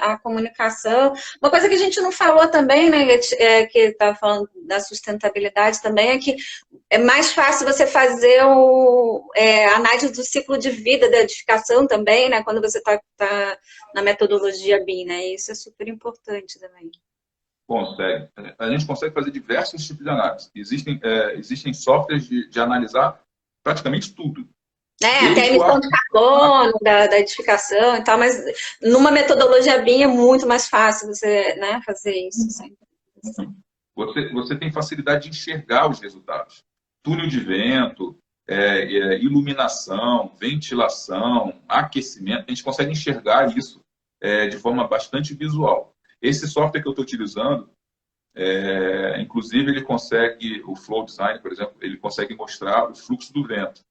a comunicação. Uma coisa que a gente não falou também, né? Que está falando da sustentabilidade também, é que é mais fácil você fazer a análise do ciclo de vida da edificação também, né? Quando você está na metodologia BIM, né? Isso é super importante também. Consegue. A gente consegue fazer diversos tipos de análise. Existem softwares de analisar praticamente tudo. Até a emissão de carbono da edificação e tal, mas numa metodologia BIM é muito mais fácil você, né, fazer isso. Você tem facilidade de enxergar os resultados. Túnel de vento, iluminação, ventilação, aquecimento, a gente consegue enxergar isso de forma bastante visual. Esse software que eu estou utilizando, inclusive, ele consegue, o Flow Design, por exemplo, ele consegue mostrar o fluxo do vento.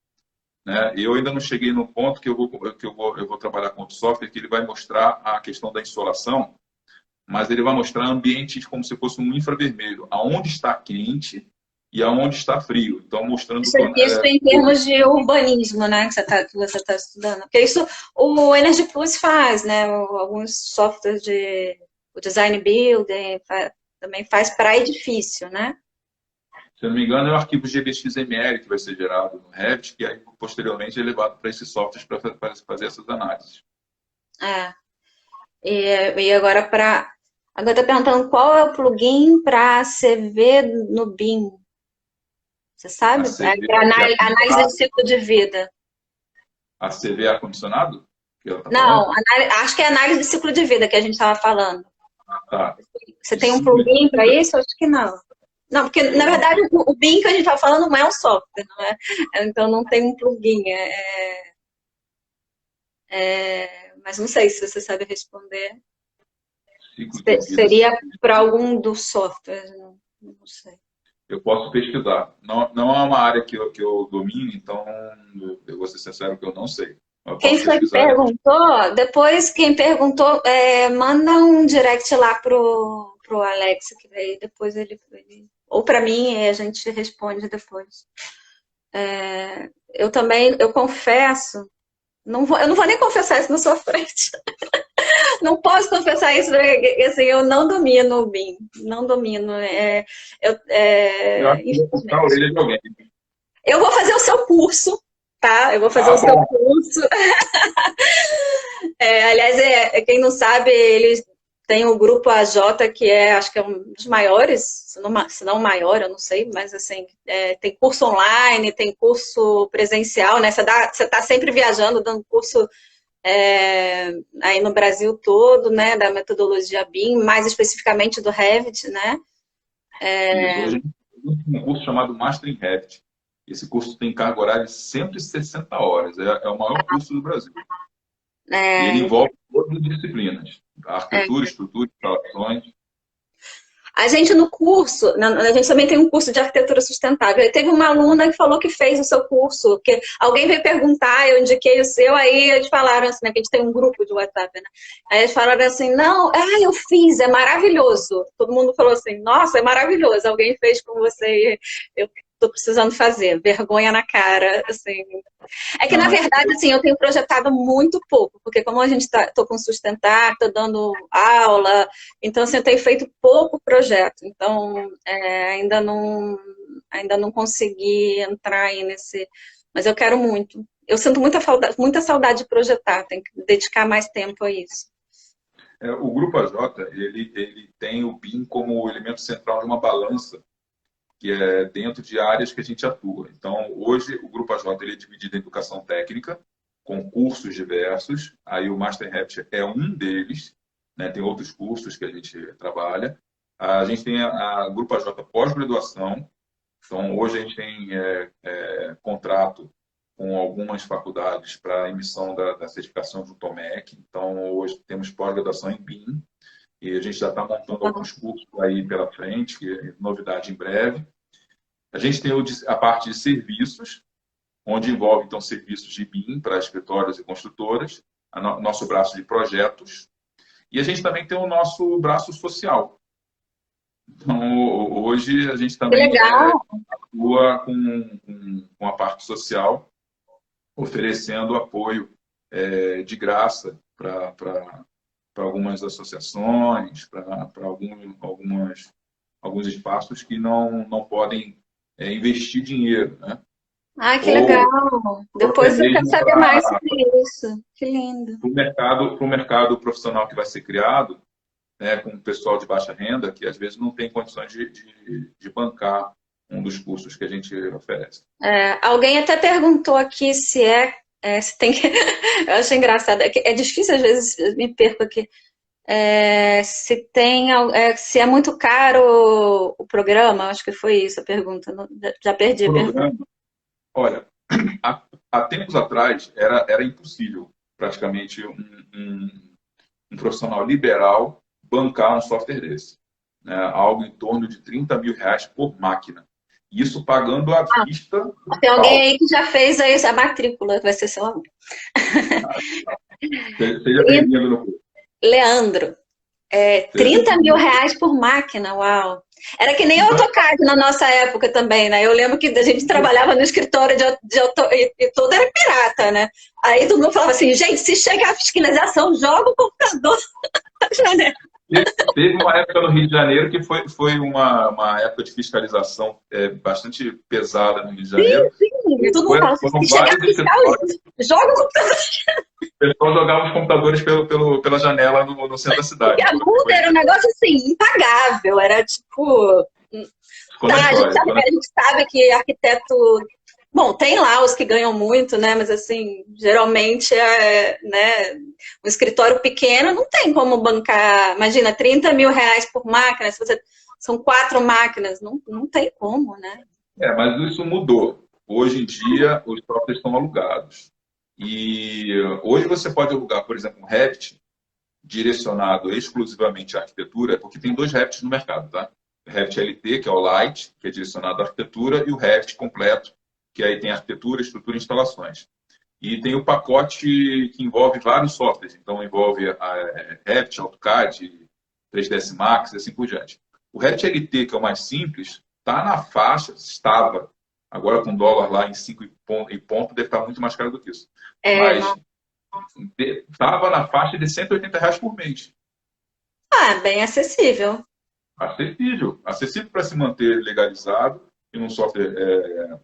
Né? Eu ainda não cheguei no ponto que eu vou trabalhar com outro software que ele vai mostrar a questão da insolação, mas ele vai mostrar ambientes como se fosse um infravermelho, aonde está quente e aonde está frio. Então, mostrando... Isso em termos de urbanismo, né, que você tá estudando. Porque isso o Energy Plus faz, né? Alguns softwares o Design Builder também faz para edifício, né? Se eu não me engano, é o arquivo GBXML que vai ser gerado no Revit, que aí, posteriormente, é levado para esses softwares para fazer essas análises. E agora Agora está perguntando qual é o plugin para CV no BIM. Você sabe? Para análise de ciclo de vida. A CV ar-condicionado? Não, acho que é análise de ciclo de vida que a gente estava falando. Tá. Você tem um plugin para isso? Acho que não. Não, porque, na verdade, o BIM que a gente estava falando não é um software, não é? Então, não tem um plugin. Mas não sei se você sabe responder. Seria para algum dos softwares, não sei. Eu posso pesquisar. Não é uma área que eu domino, então eu vou ser sincero que eu não sei. Quem foi que perguntou, depois quem perguntou, manda um direct lá pro Alex, que daí depois ele ou para mim, a gente responde depois. Eu confesso, eu não vou nem confessar isso na sua frente. Não posso confessar isso, porque assim, eu não domino o BIM, não domino. Eu vou fazer o seu curso, tá? Eu vou fazer o seu curso. Aliás, quem não sabe, eles têm o grupo AJ, que acho que é um dos maiores, se não o maior, eu não sei, mas assim, tem curso online, tem curso presencial, né? Você está sempre viajando, dando curso aí no Brasil todo, né, da metodologia BIM, mais especificamente do Revit, né? Hoje tem um curso chamado Master em Revit. Esse curso tem carga horária de 160 horas, é o maior curso do Brasil. E ele envolve todas as disciplinas, arquitetura, estrutura, instalações. A gente no curso, a gente também tem um curso de arquitetura sustentável. Aí teve uma aluna que falou que fez o seu curso, que alguém veio perguntar, eu indiquei o seu, aí eles falaram assim, né, que a gente tem um grupo de WhatsApp, né? Aí eles falaram assim, não, eu fiz, é maravilhoso. Todo mundo falou assim, nossa, é maravilhoso, alguém fez com você, eu tô precisando fazer, vergonha na cara, assim. É que, na verdade, assim, eu tenho projetado muito pouco, porque como a gente tô com Sustentar, tô dando aula, então, assim, eu tenho feito pouco projeto, então, ainda não consegui entrar aí nesse... Mas eu quero muito. Eu sinto muita saudade de projetar, tenho que dedicar mais tempo a isso. O Grupo AJ, ele tem o BIM como elemento central de uma balança que é dentro de áreas que a gente atua. Então, hoje, o Grupo AJ ele é dividido em educação técnica, com cursos diversos. Aí o Master Revit é um deles, né? Tem outros cursos que a gente trabalha. A gente tem a Grupo AJ pós-graduação. Então, hoje a gente tem contrato com algumas faculdades para a emissão da certificação do TOMEC. Então, hoje temos pós-graduação em BIM. E a gente já está montando alguns cursos aí pela frente, que é novidade em breve. A gente tem a parte de serviços, onde envolve, então, serviços de BIM para escritórios e construtoras, nosso braço de projetos, e a gente também tem o nosso braço social. Então, hoje, a gente também atua com a parte social, oferecendo apoio de graça para algumas associações, para alguns espaços que não podem investir dinheiro, né? Ah, que legal! Depois eu quero saber mais sobre isso. Que lindo! Para o mercado profissional que vai ser criado, né, com o pessoal de baixa renda, que às vezes não tem condições de bancar um dos cursos que a gente oferece. Alguém até perguntou aqui se tem que... Eu achei engraçado. É difícil, às vezes, me perco aqui. Se é muito caro o programa, acho que foi isso a pergunta. Já perdi a pergunta. Olha, há tempos atrás era impossível, praticamente, um profissional liberal bancar um software desse. Né? Algo em torno de R$30.000 por máquina. Isso pagando à vista. Tem alguém aí que já fez aí a matrícula, que vai ser seu aluno. Seja bem-vindo no curso. Leandro, R$30.000 por máquina, uau! Era que nem AutoCAD na nossa época também, né? Eu lembro que a gente trabalhava no escritório e todo era pirata, né? Aí todo mundo falava assim, gente, se chegar a fiscalização, joga o computador na janela. Teve uma época no Rio de Janeiro que foi uma época de fiscalização bastante pesada no Rio de Janeiro. Sim. Todo mundo fala assim, se chegar a fiscal, joga o computador. O pessoal jogava os computadores pela janela no centro da cidade. E a multa era um negócio assim, impagável. Era tipo... a gente sabe que arquiteto... Bom, tem lá os que ganham muito, né? Mas assim, geralmente né, um escritório pequeno não tem como bancar. Imagina, R$30.000 por máquina, são 4 máquinas, não tem como, né? Mas isso mudou. Hoje em dia, os softwares estão alugados. E hoje você pode alugar, por exemplo, um Revit direcionado exclusivamente à arquitetura, porque tem 2 Revits no mercado, tá? O Revit LT, que é o Light, que é direcionado à arquitetura, e o Revit completo, que aí tem arquitetura, estrutura e instalações. E tem o pacote que envolve vários softwares. Então, envolve Revit, AutoCAD, 3ds Max e assim por diante. O Revit LT, que é o mais simples, estava, agora com dólar lá em 5 e ponto, deve estar muito mais caro do que isso. Mas estava na faixa de R$180 por mês. Bem acessível. Acessível para se manter legalizado e num software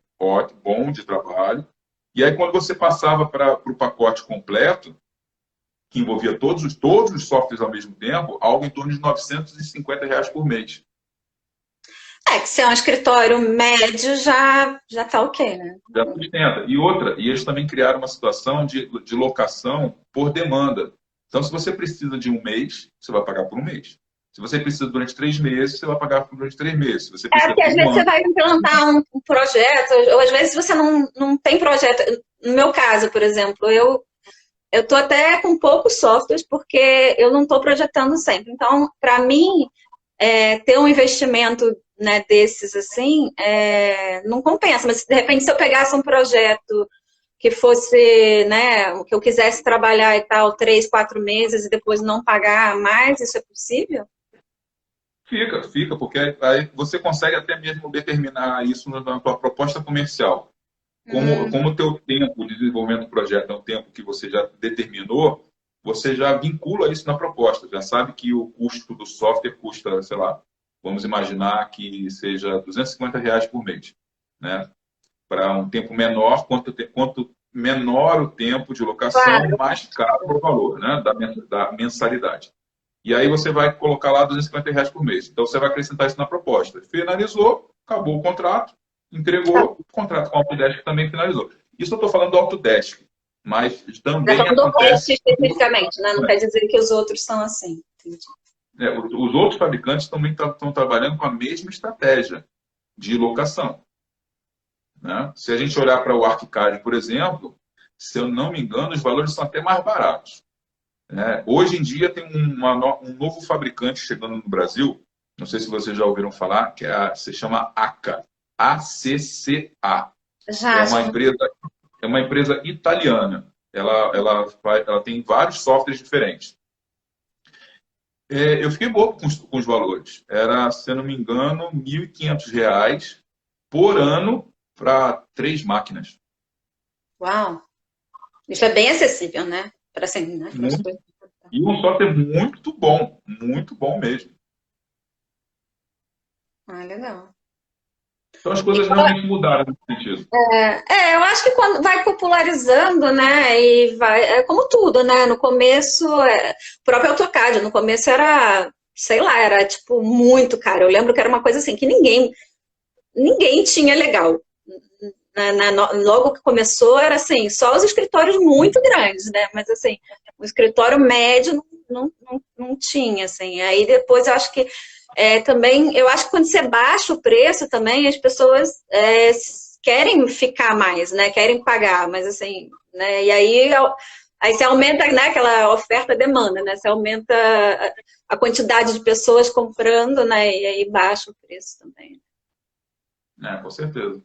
bom de trabalho. E aí, quando você passava para o pacote completo, que envolvia todos os softwares ao mesmo tempo, algo em torno de R$950 por mês. Que se é um escritório médio, já está ok, né? Já sustenta. E eles também criaram uma situação de locação por demanda. Então, se você precisa de um mês, você vai pagar por um mês. Se você precisa durante 3 meses, você vai pagar durante 3 meses. Se você porque às vezes você vai implantar um projeto, ou às vezes você não tem projeto. No meu caso, por exemplo, eu estou até com poucos softwares, porque eu não estou projetando sempre. Então, para mim, ter um investimento, né, desses assim, não compensa. Mas, de repente, se eu pegasse um projeto que fosse, né, que eu quisesse trabalhar e tal, 3, 4 meses e depois não pagar mais, isso é possível? Fica, porque aí você consegue até mesmo determinar isso na tua proposta comercial. Como o teu tempo de desenvolvimento do projeto é um tempo que você já determinou, você já vincula isso na proposta. Já sabe que o custo do software custa, sei lá, vamos imaginar que seja R$250 por mês. Né? Para um tempo menor, quanto menor o tempo de locação, claro, mais caro o valor, né, da mensalidade. E aí você vai colocar lá R$250 por mês. Então você vai acrescentar isso na proposta. Finalizou, acabou o contrato, entregou, o contrato com a Autodesk também finalizou. Isso eu estou falando do Autodesk. mas Tá também falando do acontece... Roche especificamente, né? Não quer dizer que os outros são assim. Entendi. Os outros fabricantes também estão trabalhando com a mesma estratégia de locação, né? Se a gente olhar para o Arccard, por exemplo, se eu não me engano, os valores são até mais baratos, né? Hoje em dia tem um novo fabricante chegando no Brasil, não sei se vocês já ouviram falar, se chama ACCA, ACCA. Já. É uma empresa italiana. Ela tem vários softwares diferentes. Eu fiquei bobo com os valores. Era, se eu não me engano, R$ 1.500 por ano para 3 máquinas. Uau! Isso é bem acessível, né? Para assim, né? E um software muito bom mesmo. Ah, legal. Então as coisas realmente mudaram nesse sentido. Eu acho que quando vai popularizando, né? E vai, é como tudo, né? No começo, o próprio AutoCAD, no começo era, sei lá, era tipo muito caro. Eu lembro que era uma coisa assim que ninguém tinha legal. Logo que começou, era assim, só os escritórios muito grandes, né? Mas assim, o escritório médio não tinha, assim. Aí depois eu acho que também, eu acho que quando você baixa o preço também, as pessoas querem ficar mais, né? Querem pagar, mas assim, né? E aí você aumenta, né, aquela oferta-demanda, né? Você aumenta a quantidade de pessoas comprando, né? E aí baixa o preço também. Com certeza.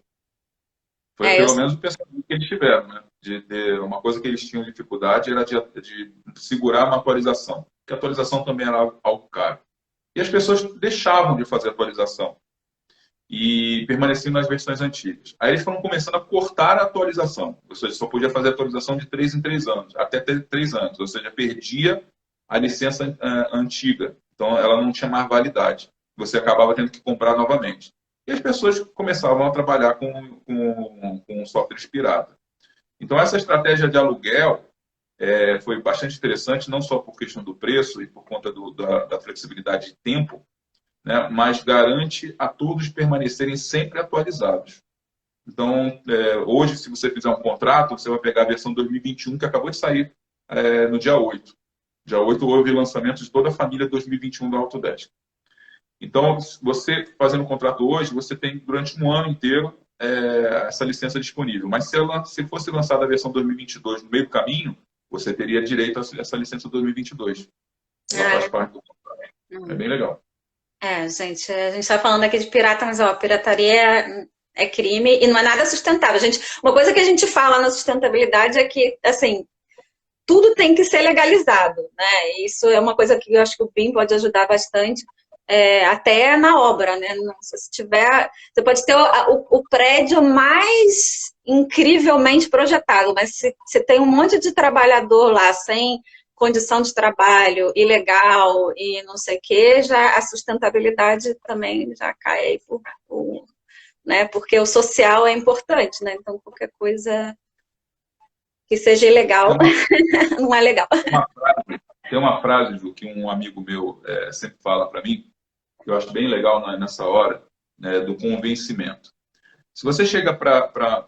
Foi pelo menos o pensamento que eles tiveram, né? De ter uma coisa que eles tinham dificuldade era de segurar uma atualização, porque a atualização também era algo caro. E as pessoas deixavam de fazer atualização e permaneciam nas versões antigas. Aí eles foram começando a cortar a atualização, ou seja, só podia fazer atualização de 3 em 3 anos, até ter 3 anos, ou seja, perdia a licença antiga, então ela não tinha mais validade. Você acabava tendo que comprar novamente. E as pessoas começavam a trabalhar com softwares pirata. Então essa estratégia de aluguel foi bastante interessante, não só por questão do preço e por conta da flexibilidade de tempo, né, mas garante a todos permanecerem sempre atualizados. Então, hoje, se você fizer um contrato, você vai pegar a versão 2021, que acabou de sair no dia 8. Dia 8 houve lançamento de toda a família 2021 da Autodesk. Então, você fazendo um contrato hoje, você tem durante um ano inteiro essa licença disponível. Mas se fosse lançada a versão 2022 no meio do caminho, você teria direito a essa licença 2022. Ela faz parte do contrato. É bem legal. Gente, a gente está falando aqui de pirata, mas ó, pirataria é crime e não é nada sustentável. Uma coisa que a gente fala na sustentabilidade é que, assim, tudo tem que ser legalizado, né? Isso é uma coisa que eu acho que o BIM pode ajudar bastante, até na obra, né? Se tiver, você pode ter o prédio mais incrivelmente projetado, mas se tem um monte de trabalhador lá sem condição de trabalho ilegal e não sei o que, já a sustentabilidade também já cai né? Porque o social é importante, né? Então qualquer coisa que seja ilegal não é legal. Tem uma frase, Ju, que um amigo meu sempre fala para mim, que eu acho bem legal nessa hora, né, do convencimento. Se você chega para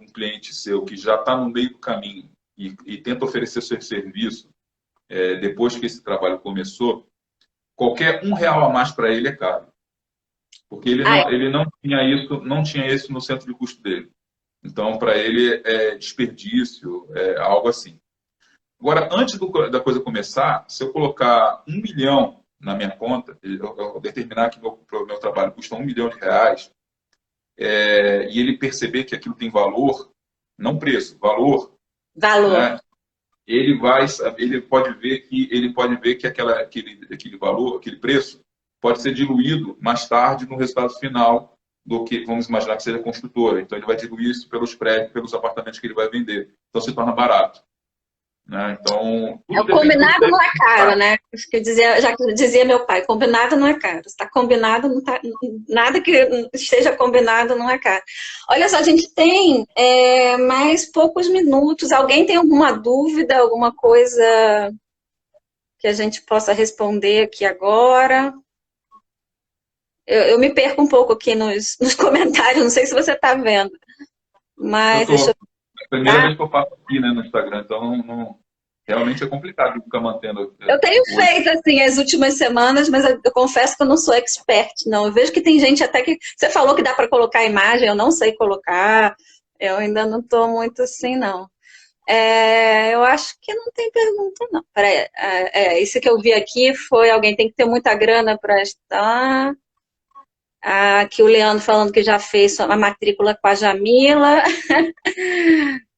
um cliente seu que já está no meio do caminho e tenta oferecer seu serviço depois que esse trabalho começou, qualquer R$ 1 a mais para ele é caro. Porque ele não tinha isso no centro de custo dele. Então, para ele é desperdício, algo assim. Agora, antes da coisa começar, se eu colocar 1 milhão na minha conta, eu determinar que meu trabalho custa R$ 1 milhão, e ele perceber que aquilo tem valor, não preço, valor. Né? Ele pode ver que aquele valor, aquele preço, pode ser diluído mais tarde no resultado final do que, vamos imaginar que seja a construtora. Então, ele vai diluir isso pelos prédios, pelos apartamentos que ele vai vender. Então, se torna barato. Né? Então, o combinado não é caro, né? Já que dizia meu pai, combinado não é caro. Está combinado, não tá, nada que esteja combinado não é caro. Olha só, a gente tem mais poucos minutos. Alguém tem alguma dúvida, alguma coisa que a gente possa responder aqui agora? Eu me perco um pouco aqui nos comentários, não sei se você está vendo. Mas deixa eu... primeira tá? vez que eu faço aqui, né, no Instagram, então realmente é complicado ficar mantendo. Eu tenho Hoje. feito, assim, as últimas semanas, mas eu confesso que eu não sou expert, não. Eu vejo que tem gente até que... Você falou que dá para colocar imagem, eu não sei colocar. Eu ainda não estou muito assim, não. Eu acho que não tem pergunta, não. Peraí, isso que eu vi aqui foi alguém tem que ter muita grana para estar. Aqui o Leandro falando que já fez a matrícula com a Jamila.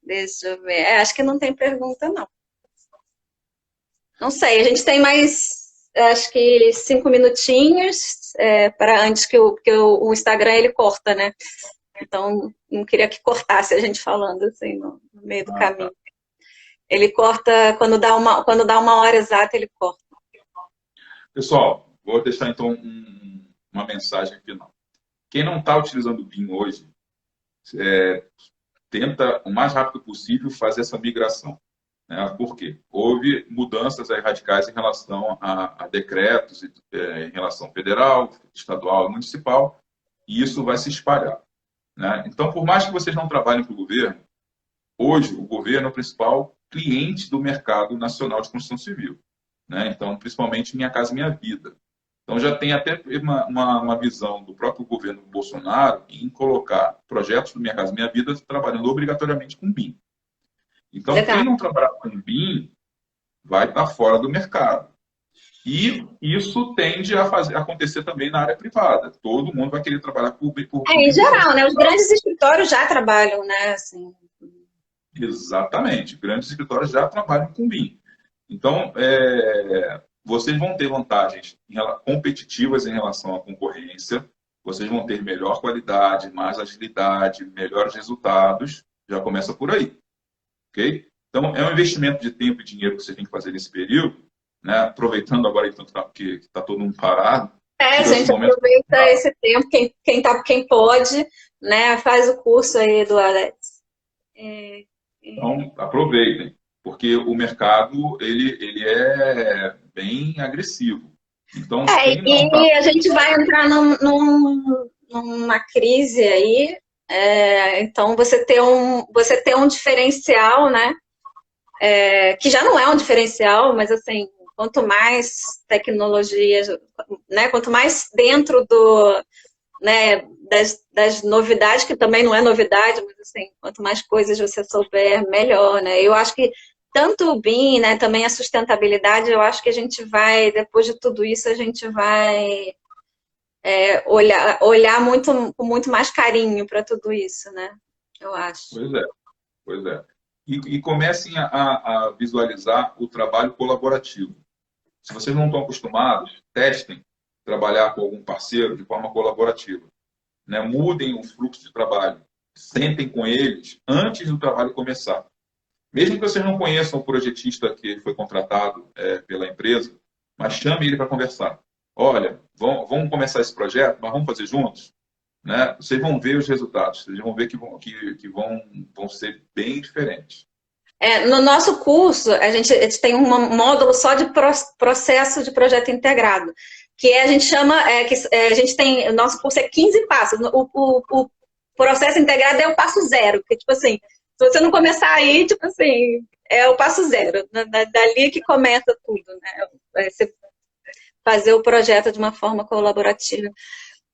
Deixa eu ver. Acho que não tem pergunta, não. Não sei, a gente tem mais, acho que 5 minutinhos para antes porque o Instagram ele corta, né? Então, não queria que cortasse a gente falando assim no meio do Tá. caminho. Ele corta, quando dá uma hora exata, ele corta. Pessoal, vou deixar então uma mensagem final. Quem não está utilizando o BIM hoje, tenta o mais rápido possível fazer essa migração. Né? Por quê? Houve mudanças radicais em relação a decretos, em relação federal, estadual e municipal, e isso vai se espalhar. Né? Então, por mais que vocês não trabalhem para o governo, hoje o governo é o principal cliente do mercado nacional de construção civil. Né? Então, principalmente Minha Casa Minha Vida. Então, já tem até uma visão do próprio governo Bolsonaro em colocar projetos do Minha Casa Minha Vida trabalhando obrigatoriamente com BIM. Então, Legal. quem não trabalhar com BIM vai estar fora do mercado. E isso tende a acontecer também na área privada. Todo mundo vai querer trabalhar por Em geral, né? Os grandes escritórios já trabalham, né? Assim. Exatamente. Grandes escritórios já trabalham com BIM. Então, vocês vão ter vantagens competitivas em relação à concorrência, vocês vão ter melhor qualidade, mais agilidade, melhores resultados, já começa por aí. Ok? Então, é um investimento de tempo e dinheiro que você tem que fazer nesse período, né? Aproveitando agora então, que está todo mundo parado. Gente, aproveita esse tempo, quem pode, né? Faz o curso aí do Alex. Então, aproveitem, porque o mercado ele é bem agressivo. Então, quem não tá... E a gente vai entrar numa crise aí, então você ter um diferencial, né? Que já não é um diferencial, mas assim, quanto mais tecnologias, né? Quanto mais dentro né, das novidades, que também não é novidade, mas assim, quanto mais coisas você souber, melhor, né? Eu acho que tanto o BIM, né, também a sustentabilidade, eu acho que a gente vai, depois de tudo isso, a gente vai olhar com muito mais carinho para tudo isso, né? Eu acho. Pois é. E comecem a visualizar o trabalho colaborativo. Se vocês não estão acostumados, testem trabalhar com algum parceiro de forma colaborativa. Né? Mudem o fluxo de trabalho. Sentem com eles antes do trabalho começar. Mesmo que vocês não conheçam o projetista que foi contratado pela empresa, mas chame ele para conversar. Olha, vamos começar esse projeto, mas vamos fazer juntos? Né? Vocês vão ver os resultados. Vocês vão ver que vão ser bem diferentes. No nosso curso, a gente tem um módulo só de processo de projeto integrado, que a gente chama, a gente tem, o nosso curso é 15 passos, o processo integrado é o passo zero, porque, tipo assim, se você não começar aí, tipo assim, é o passo zero, dali que começa tudo, né? Você fazer o projeto de uma forma colaborativa.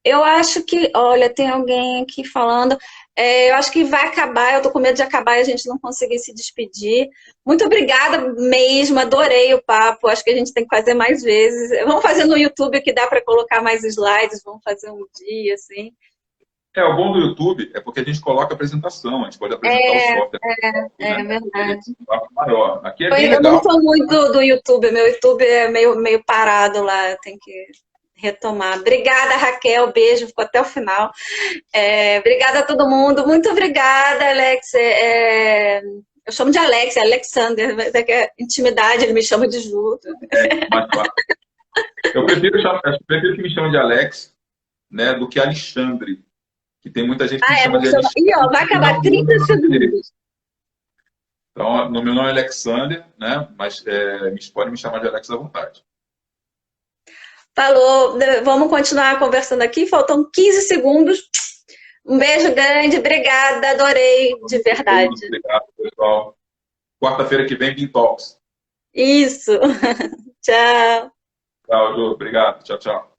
Eu acho que, olha, tem alguém aqui falando, eu acho que vai acabar, eu tô com medo de acabar e a gente não conseguir se despedir. Muito obrigada mesmo, adorei o papo, acho que a gente tem que fazer mais vezes. Vamos fazer no YouTube que dá para colocar mais slides, vamos fazer um dia, assim. O bom do YouTube é porque a gente coloca a apresentação, a gente pode apresentar o software. É verdade. Maior. Aqui é bem legal. Eu não sou muito do YouTube, meu YouTube é meio parado lá, eu tenho que retomar. Obrigada, Raquel, beijo, ficou até o final. Obrigada a todo mundo, muito obrigada, Alex. Eu chamo de Alex, é Alexander, mas é que é intimidade, ele me chama de Ju. Mais fácil. Eu prefiro que me chame de Alex, né, do que Alexandre, que tem muita gente que me chama de Alexandre. E ó, vai acabar 30 segundos. Então, no meu nome é Alexander, né, mas pode me chamar de Alex à vontade. Falou, vamos continuar conversando aqui, faltam 15 segundos. Um beijo grande, obrigada, adorei, de verdade. Obrigado, pessoal. Quarta-feira que vem, Talks. Isso. Tchau. Tchau, Ju. Obrigado. Tchau, tchau.